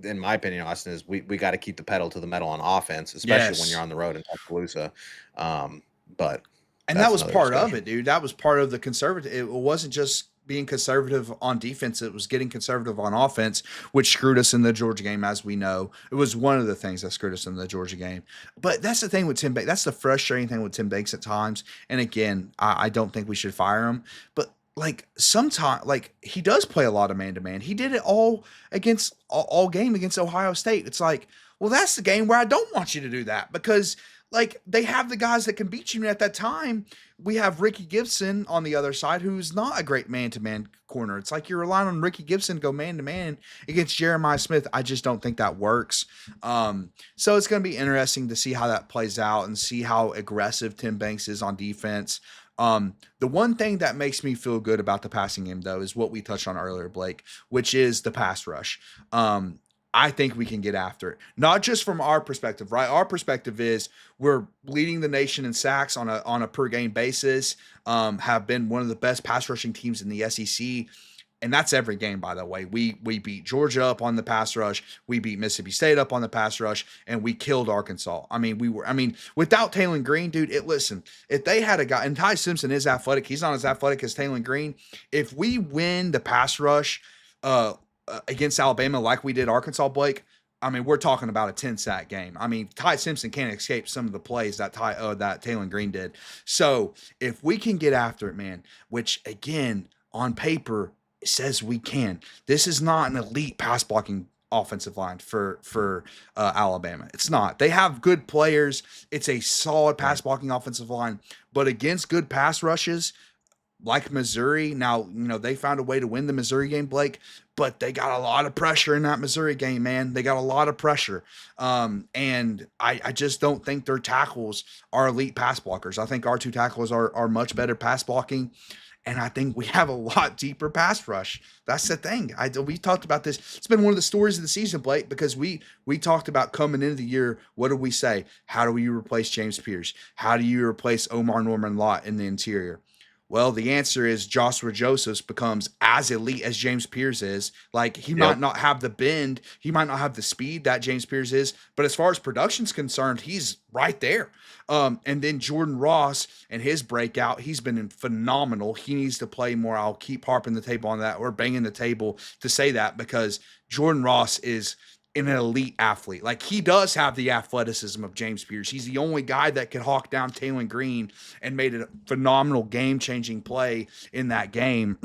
in my opinion, Austin, is we got to keep the pedal to the metal on offense, especially when Yes. you're on the road in Tuscaloosa. But And that that's was another part of discussion. it, dude. That was part of the conservative. It wasn't just being conservative on defense, it was getting conservative on offense, which screwed us in the Georgia game, as we know. It was one of the things that screwed us in the Georgia game. But that's the thing with Tim Banks. That's the frustrating thing with Tim Banks at times. And again, I don't think we should fire him. But like sometimes, like he does play a lot of man to man. He did it all against all game against Ohio State. It's like, well, that's the game where I don't want you to do that because like they have the guys that can beat you. And at that time, we have Ricky Gibson on the other side, who's not a great man-to-man corner. It's like you're relying on Ricky Gibson to go man-to-man against Jeremiah Smith. I just don't think that works. So it's going to be interesting to see how that plays out and see how aggressive Tim Banks is on defense. The one thing that makes me feel good about the passing game, though, is what we touched on earlier, Blake, which is the pass rush. I think we can get after it. Not just from our perspective, right? Our perspective is we're leading the nation in sacks on a per game basis. Have been one of the best pass rushing teams in the SEC, and that's every game, by the way. We beat Georgia up on the pass rush, we beat Mississippi State up on the pass rush, and we killed Arkansas. I mean, without Taylor Green, dude. Listen, if they had a guy, and Ty Simpson is athletic, he's not as athletic as Taylor Green. If we win the pass rush, against Alabama like we did Arkansas, Blake, I mean, we're talking about a 10-sack game. I mean, Ty Simpson can't escape some of the plays that Taylor Green did. So if we can get after it, man, which again on paper says we can. This is not an elite pass blocking offensive line for Alabama. It's not. They have good players. It's a solid pass Right. blocking offensive line, but against good pass rushes, like Missouri. Now, they found a way to win the Missouri game, Blake, but they got a lot of pressure in that Missouri game, man. They got a lot of pressure. And I just don't think their tackles are elite pass blockers. I think our two tackles are much better pass blocking. And I think we have a lot deeper pass rush. That's the thing. We talked about this. It's been one of the stories of the season, Blake, because we talked about coming into the year. What do we say? How do you replace James Pierce? How do you replace Omar Norman Lott in the interior? Well, the answer is Joshua Josephs becomes as elite as James Pierce is. Like he might Yep. not have the bend, he might not have the speed that James Pierce is, but as far as production's concerned, he's right there. And then Jordan Ross and his breakout, he's been phenomenal. He needs to play more. I'll keep harping the table on that or banging the table to say that because Jordan Ross is an elite athlete. Like he does have the athleticism of James Pierce. He's the only guy that could hawk down Taylor Green and made a phenomenal game-changing play in that game.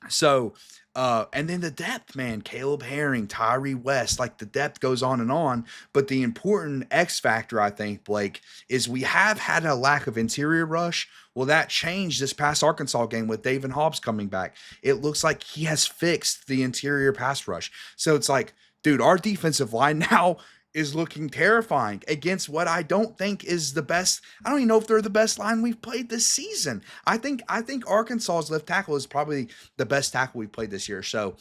So, and then the depth, man, Caleb Herring, Tyree West, like the depth goes on and on. But the important X factor, I think, Blake, is we have had a lack of interior rush. Well, that changed this past Arkansas game with David Hobbs coming back. It looks like he has fixed the interior pass rush. So it's like, dude, our defensive line now is looking terrifying against what I don't think is the best. I don't even know if they're the best line we've played this season. I think Arkansas's left tackle is probably the best tackle we've played this year. So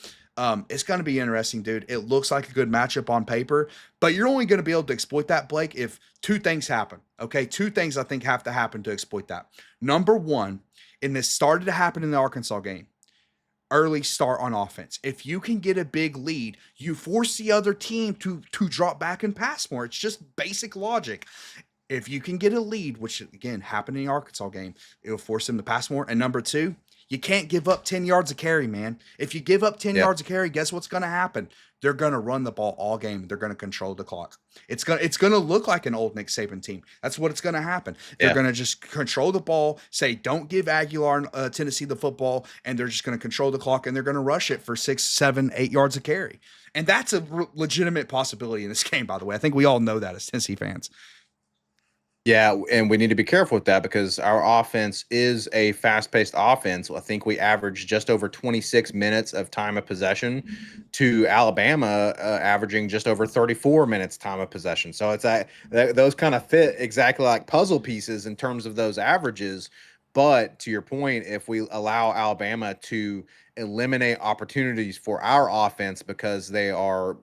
it's going to be interesting, dude. It looks like a good matchup on paper, but you're only going to be able to exploit that, Blake, if two things happen. Okay, two things I think have to happen to exploit that. Number one, and this started to happen in the Arkansas game. early start on offense. If you can get a big lead, you force the other team to drop back and pass more. It's just basic logic. If you can get a lead, which again happened in the Arkansas game, it'll force them to pass more. And number two, you can't give up 10 yards of carry, man. If you give up 10 Yeah. yards of carry, guess what's going to happen? They're going to run the ball all game. They're going to control the clock. It's going to look like an old Nick Saban team. That's what it's going to happen. They're Yeah. going to just control the ball, say don't give Aguilar Tennessee the football, and they're just going to control the clock and they're going to rush it for 6, 7, 8 yards of carry. And that's a legitimate possibility in this game, by the way. I think we all know that as Tennessee fans. Yeah, and we need to be careful with that because our offense is a fast-paced offense. I think we averaged just over 26 minutes of time of possession to Alabama averaging just over 34 minutes time of possession. So it's those kind of fit exactly like puzzle pieces in terms of those averages. But to your point, if we allow Alabama to eliminate opportunities for our offense because they are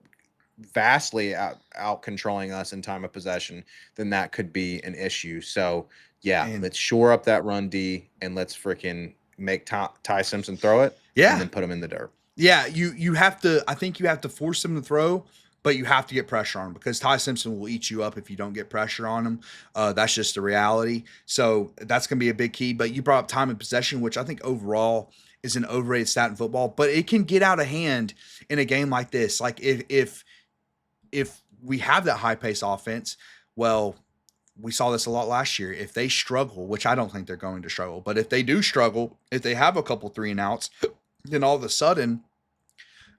vastly out controlling us in time of possession, then that could be an issue. So yeah, And let's shore up that run D and let's freaking make Ty Simpson throw it and yeah, then put him in the dirt. yeah, you have to. I think you have to force him to throw, but you have to get pressure on him because Ty Simpson will eat you up if you don't get pressure on him. That's just the reality. So that's going to be a big key. But you brought up time and possession, which I think overall is an overrated stat in football, but it can get out of hand in a game like this. Like if we have that high pace offense, well, we saw this a lot last year. If they struggle, which I don't think they're going to struggle, but if they do struggle, if they have a couple three and outs, then all of a sudden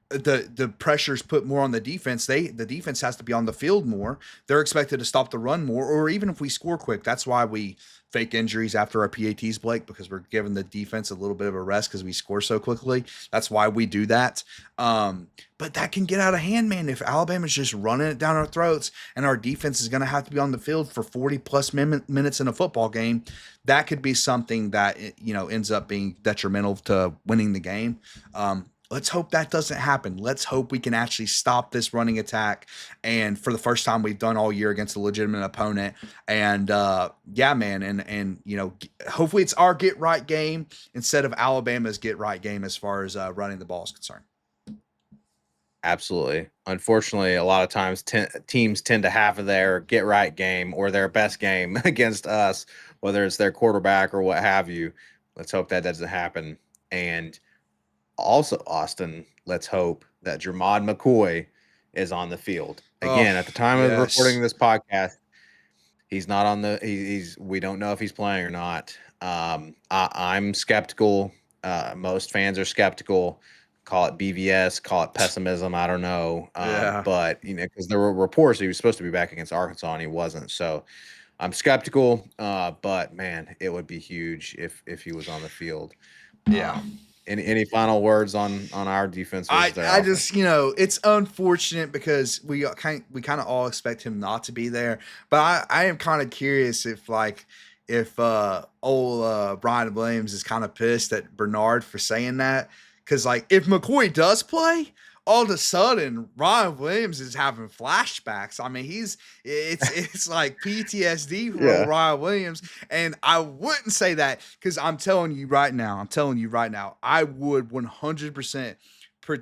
the pressure's put more on the defense. The defense has to be on the field more. They're expected to stop the run more, or even if we score quick. That's why we fake injuries after our PATs, Blake, because we're giving the defense a little bit of a rest because we score so quickly. That's why we do that. But that can get out of hand, man. If Alabama's just running it down our throats and our defense is going to have to be on the field for 40 plus minutes in a football game, that could be something that ends up being detrimental to winning the game. Let's hope that doesn't happen. Let's hope we can actually stop this running attack. And for the first time we've done all year against a legitimate opponent. And yeah, man. And hopefully it's our get right game instead of Alabama's get right game as far as running the ball is concerned. Absolutely. Unfortunately, a lot of times teams tend to have their get right game or their best game against us, whether it's their quarterback or what have you. Let's hope that doesn't happen. And also, Austin, let's hope that Jermod McCoy is on the field. Oh, Again, at the time of yes. recording this podcast, he's not on the he's we don't know if he's playing or not. I'm skeptical. Most fans are skeptical. Call it BVS, call it pessimism. I don't know. Yeah. But because there were reports he was supposed to be back against Arkansas and he wasn't. So I'm skeptical. But man, it would be huge if he was on the field. Yeah. Any final words on our defense versus their I offense? just it's unfortunate because we kind of all expect him not to be there, but I am kind of curious if old Brian Williams is kind of pissed at Bernard for saying that because like if McCoy does play. All of a sudden, Ryan Williams is having flashbacks. I mean, it's like PTSD for old Yeah. Ryan Williams. And I wouldn't say that because I'm telling you right now, I would 100%.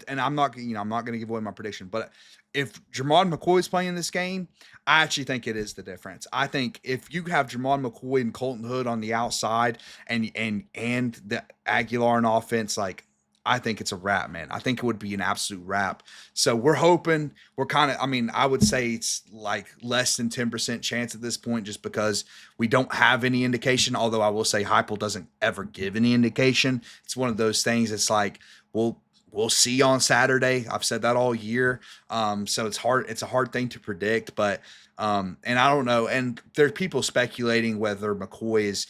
And I'm not going to give away my prediction, but if Jamon McCoy is playing this game, I actually think it is the difference. I think if you have Jamon McCoy and Colton Hood on the outside and the Aguilar in offense, like I think it's a wrap, man. I think it would be an absolute wrap. So we're hoping I mean, I would say it's like less than 10% chance at this point just because we don't have any indication. Although I will say Heupel doesn't ever give any indication. It's one of those things. It's like, we'll see on Saturday. I've said that all year. So it's hard. It's a hard thing to predict, but and I don't know. And there's people speculating whether McCoy is,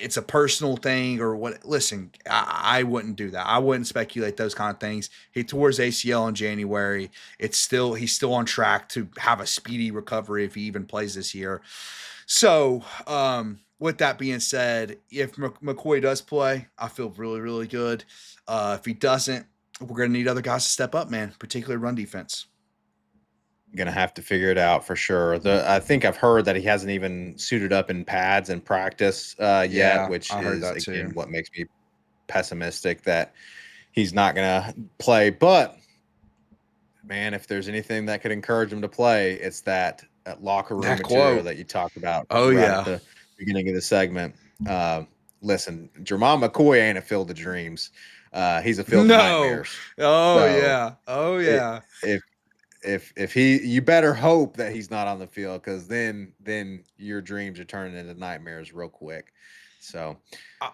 it's a personal thing or what. Listen, I wouldn't do that. I wouldn't speculate those kind of things. He tore his ACL in January. He's still on track to have a speedy recovery if he even plays this year. So, with that being said, if McCoy does play, I feel really, really good. If he doesn't, we're going to need other guys to step up, man, particularly run defense. Gonna have to figure it out for sure. I think I've heard that he hasn't even suited up in pads in practice yet, Yeah, which I heard is that again too. what makes me pessimistic that he's not going to play. But man, if there's anything that could encourage him to play, it's that locker room That material quote. that you talked about Oh right at yeah. the beginning of the segment. Uh, Listen, Jermon McCoy ain't a field of dreams. He's a field of No. nightmares. Oh So yeah. Oh it, yeah. if he, you better hope that he's not on the field, because then your dreams are turning into nightmares real quick. So Just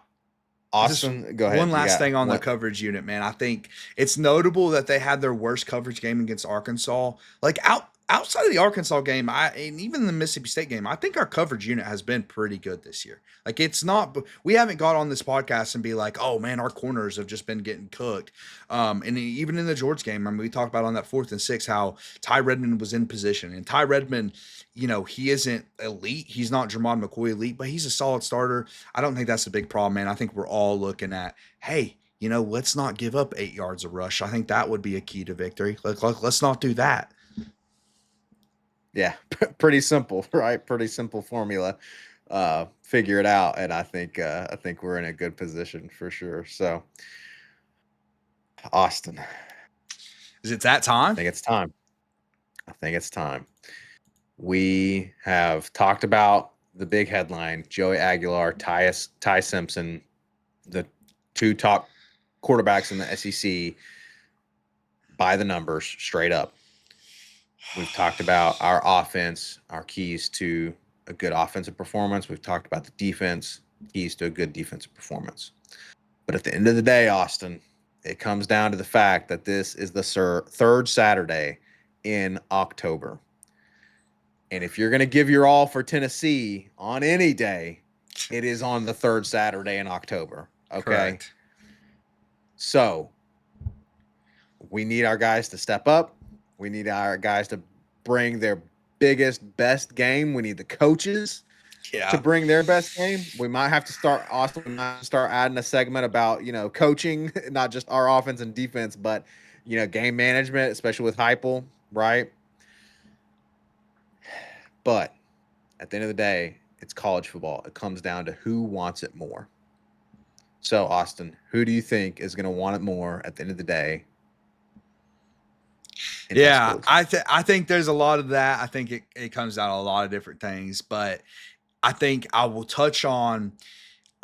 Austin, go one ahead. You last got thing on the one. coverage unit, man. I think it's notable that they had their worst coverage game against Arkansas. Like outside of the Arkansas game, and even the Mississippi State game, I think our coverage unit has been pretty good this year. Like it's not, we haven't got on this podcast and be like, oh man, our corners have just been getting cooked. And even in the George game, I mean, we talked about on that 4th and 6 how Ty Redmond was in position, and Ty Redmond, he isn't elite. He's not Jermon McCoy elite, but he's a solid starter. I don't think that's a big problem, man. I think we're all looking at, hey, let's not give up 8 yards of rush. I think that would be a key to victory. Let's not do that. Yeah, pretty simple, right? Pretty simple formula. Figure it out, and I think we're in a good position for sure. So, Austin, I Is it that time? think it's time. I think it's time. We have talked about the big headline: Joey Aguilar, Ty Simpson, the two top quarterbacks in the SEC by the numbers, straight up. We've talked about our offense, our keys to a good offensive performance. We've talked about the defense, keys to a good defensive performance. But at the end of the day, Austin, it comes down to the fact that this is the third Saturday in October. And if you're going to give your all for Tennessee on any day, it is on the third Saturday in October. Okay. Correct. So we need our guys to step up. We need our guys to bring their biggest, best game. We need the coaches to Yeah. bring their best game. We might have to start, Austin, we might have to start adding a segment about, coaching, not just our offense and defense, but, game management, especially with Heupel, right? But at the end of the day, it's college football. It comes down to who wants it more. So, Austin, who do you think is going to want it more at the end of the day in Yeah, Tuscaloosa? I think there's a lot of that. I think it comes down to a lot of different things, but I think I will touch on,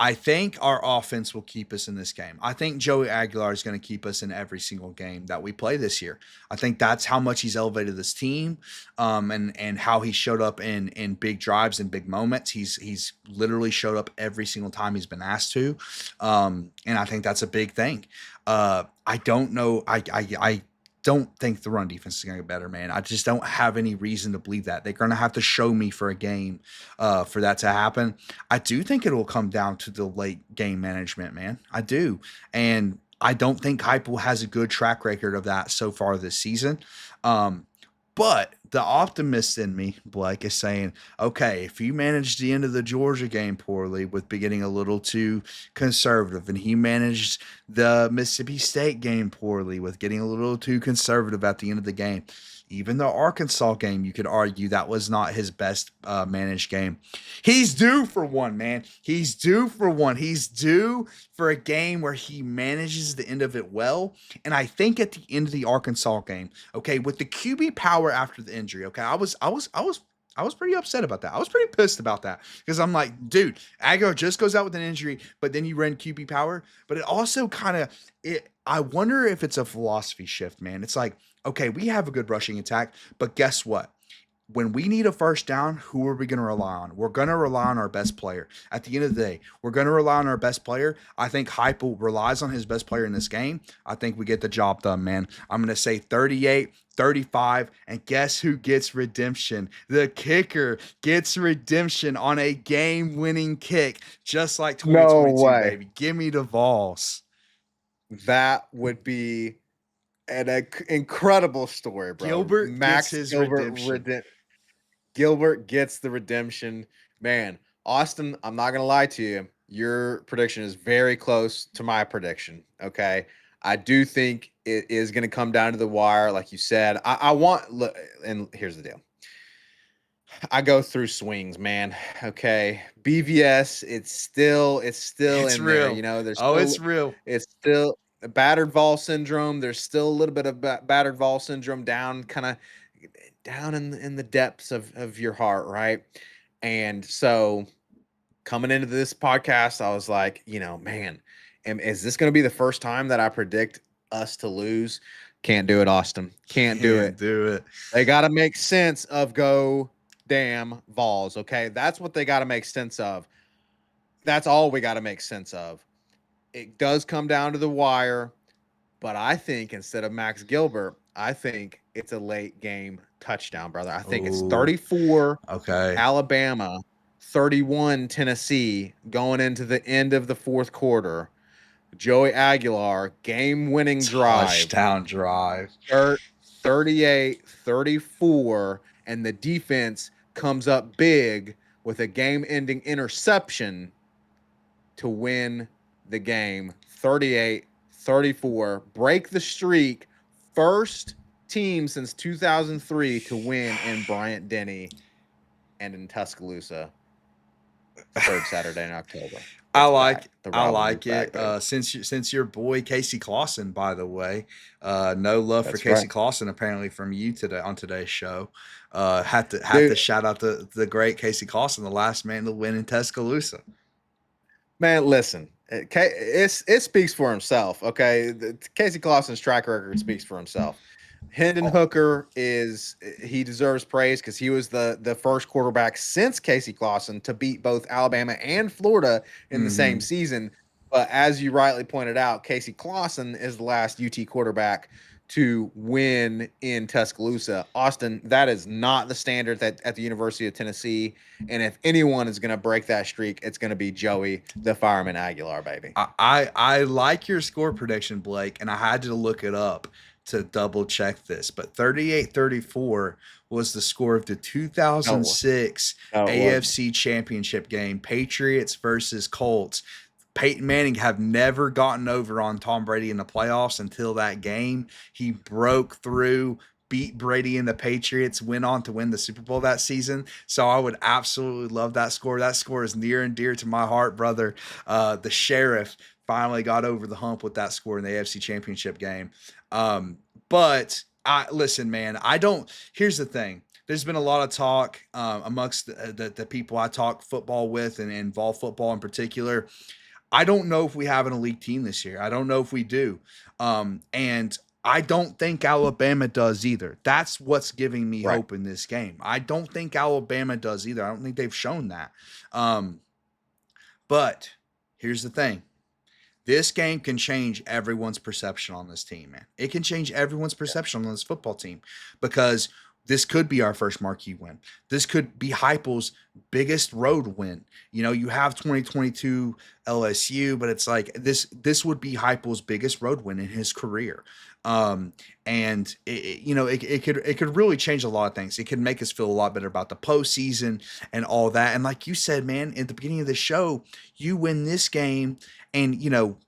I think our offense will keep us in this game. I think Joey Aguilar is going to keep us in every single game that we play this year. I think that's how much he's elevated this team, and how he showed up in big drives and big moments. He's literally showed up every single time he's been asked to, and I think that's a big thing. I don't know. I don't think the run defense is going to get better, man. I just don't have any reason to believe that. They're going to have to show me for a game for that to happen. I do think it will come down to the late game management, man. I do. And I don't think Heupel has a good track record of that so far this season. Um, but the optimist in me, Blake, is saying, okay, if you managed the end of the Georgia game poorly with getting a little too conservative, and he managed the Mississippi State game poorly with getting a little too conservative at the end of the game, even the Arkansas game, you could argue that was not his best managed game. He's due for one, man. He's due for one. He's due for a game where he manages the end of it well. And I think at the end of the Arkansas game, okay, with the QB power after the injury, okay, I was pretty upset about that. I was pretty pissed about that because I'm like, dude, Aguilar just goes out with an injury, but then you run QB power. But it also kind of it. I wonder if it's a philosophy shift, man. It's like, okay, we have a good rushing attack, but guess what? When we need a first down, who are we going to rely on? We're going to rely on our best player. At the end of the day, we're going to rely on our best player. I think Heupel relies on his best player in this game. I think we get the job done, man. I'm going to say 38-35, and guess who gets redemption? The kicker gets redemption on a game-winning kick, just like No 2022, way. baby. Give me the Vols. That would be an incredible story, bro. Gilbert gets Max his Gilbert redemption. Gilbert gets the redemption. Man, Austin, I'm not gonna lie to you. Your prediction is very close to my prediction. Okay. I do think it is going to come down to the wire, like you said. I want, look, and here's the deal. I go through swings, man. Okay. BVS, it's still It's in there. real. You know, there's Oh, still it's real. it's still a battered Vol syndrome. There's still a little bit of battered Vol syndrome down kind of down in the depths of your heart, right? And so coming into this podcast, I was like, man, is this going to be the first time that I predict us to lose? Can't do it, Austin. Can't do Can't it. do it. They got to make sense of go damn Vols. Okay. That's what they got to make sense of. That's all we got to make sense of. It does come down to the wire, but I think instead of Max Gilbert, I think it's a late game touchdown, brother. I think it's Oh, 34 okay. Alabama, 31 Tennessee going into the end of the fourth quarter. Joey Aguilar, game winning drive, Touchdown drive. 38-34, and the defense comes up big with a game ending interception to win the game 38-34, break the streak. First team since 2003 to win in Bryant Denny and in Tuscaloosa. Third Saturday in October. I It's back. like The I rivalry's like back, it. baby. Since your boy Casey Clausen, by the way, no love for That's Casey right. Clausen apparently from you today on today's show. Had to Dude, shout out the great Casey Clausen, the last man to win in Tuscaloosa. man, listen. It speaks for himself, okay? Casey Clausen's track record speaks for himself. Hendon Oh, Hooker he deserves praise because he was the first quarterback since Casey Clausen to beat both Alabama and Florida in the same mm-hmm. season. But as you rightly pointed out, Casey Clausen is the last UT quarterback to win in Tuscaloosa. Austin, that is not the standard that at the University of Tennessee. And if anyone is going to break that streak, it's going to be Joey the Fireman Aguilar, baby. I like your score prediction, Blake, and I had to look it up to double check this. But 38-34 was the score of the No, 2006 no, it wasn't. AFC Championship game, Patriots versus Colts. Peyton Manning have never gotten over on Tom Brady in the playoffs until that game. He broke through, beat Brady and the Patriots, went on to win the Super Bowl that season. So I would absolutely love that score. That score is near and dear to my heart, brother. The Sheriff finally got over the hump with that score in the AFC Championship game. But I listen, man. I don't. Here's the thing. There's been a lot of talk amongst the people I talk football with and Vol football in particular. I don't know if we have an elite team this year. I don't know if we do. And I don't think Alabama does either. That's what's giving me Right. hope in this game. I don't think Alabama does either. I don't think they've shown that. Um, but here's the thing. This game can change everyone's perception on this team, man. It can change everyone's perception on this football team because this could be our first marquee win. This could be Heupel's biggest road win. You know, you have 2022 LSU, but it's like this would be Heupel's biggest road win in his career. Um, and it could really change a lot of things. It could make us feel a lot better about the postseason and all that. And like you said, man, at the beginning of the show, you win this game and,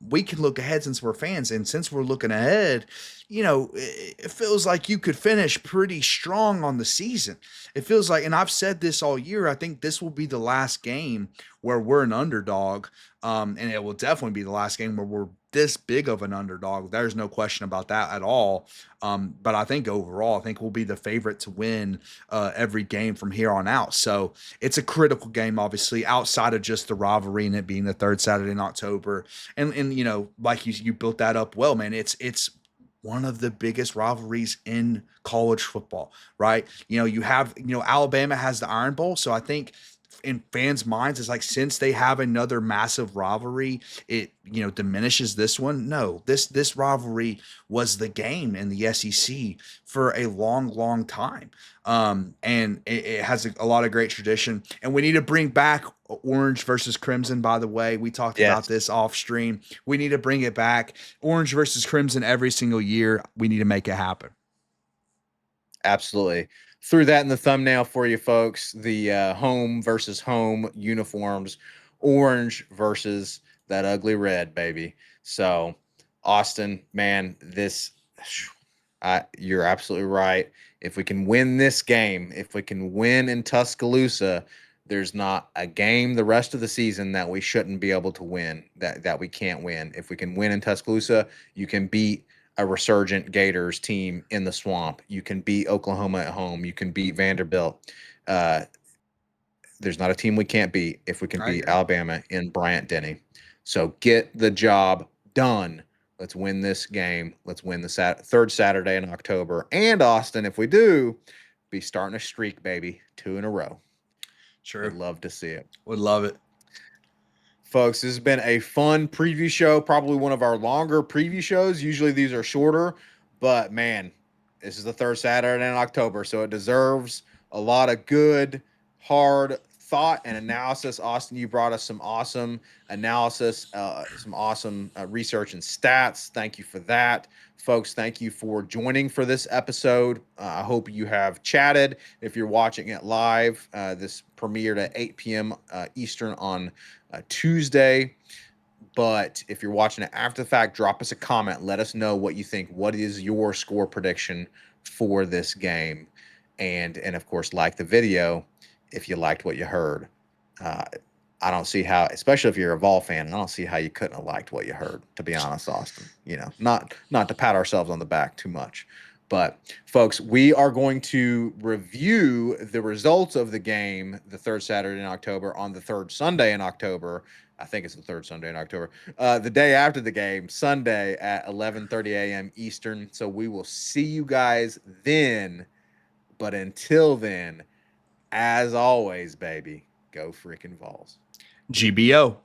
we can look ahead since we're fans. And since we're looking ahead, it feels like you could finish pretty strong on the season. It feels like, and I've said this all year, I think this will be the last game where we're an underdog. And it will definitely be the last game where we're this big of an underdog. There's no question about that at all. But I think overall, I think we'll be the favorite to win every game from here on out. So it's a critical game, obviously, outside of just the rivalry and it being the third Saturday in October. And like you built that up well, man. It's one of the biggest rivalries in college football, right? Alabama has the Iron Bowl, so I think in fans' minds, it's like since they have another massive rivalry, it diminishes this one. No, this rivalry was the game in the SEC for a long, long time, and it has a lot of great tradition. And we need to bring back orange versus crimson. By the way, we talked about Yes, this off stream. We need to bring it back. Orange versus crimson every single year. We need to make it happen. absolutely. Threw that in the thumbnail for you folks. The home versus home uniforms, orange versus that ugly red, baby. So, Austin, man, this You're absolutely right. If we can win this game, if we can win in Tuscaloosa, there's not a game the rest of the season that we shouldn't be able to win, that we can't win. If we can win in Tuscaloosa, you can beat a resurgent Gators team in the swamp. You can beat Oklahoma at home. You can beat Vanderbilt. Uh, there's not a team we can't beat if we can I beat agree. Alabama in Bryant Denny. So get the job done. Let's win this game. Let's win the third Saturday in October. And Austin, if we do, be starting a streak, baby. 2 in a row. Would True. love to see it. Would love it. Folks, this has been a fun preview show, probably one of our longer preview shows. Usually these are shorter, but man, this is the third Saturday in October, so it deserves a lot of good, hard thought and analysis. Austin, you brought us some awesome analysis, some awesome research and stats. Thank you for that. Folks, thank you for joining for this episode. I hope you have chatted. If you're watching it live, this premiered at 8 p.m. Eastern on Tuesday. But if you're watching it after the fact, drop us a comment. Let us know what you think. What is your score prediction for this game? And of course, like the video if you liked what you heard. Uh, I don't see how, especially if you're a Vol fan, I don't see how you couldn't have liked what you heard. To be honest, Austin, not to pat ourselves on the back too much, but folks, we are going to review the results of the game the third Saturday in October on the third Sunday in October. I think it's the third Sunday in October. The day after the game, Sunday at 11:30 a.m. Eastern. So we will see you guys then. But until then, as always, baby, go freaking Vols. GBO.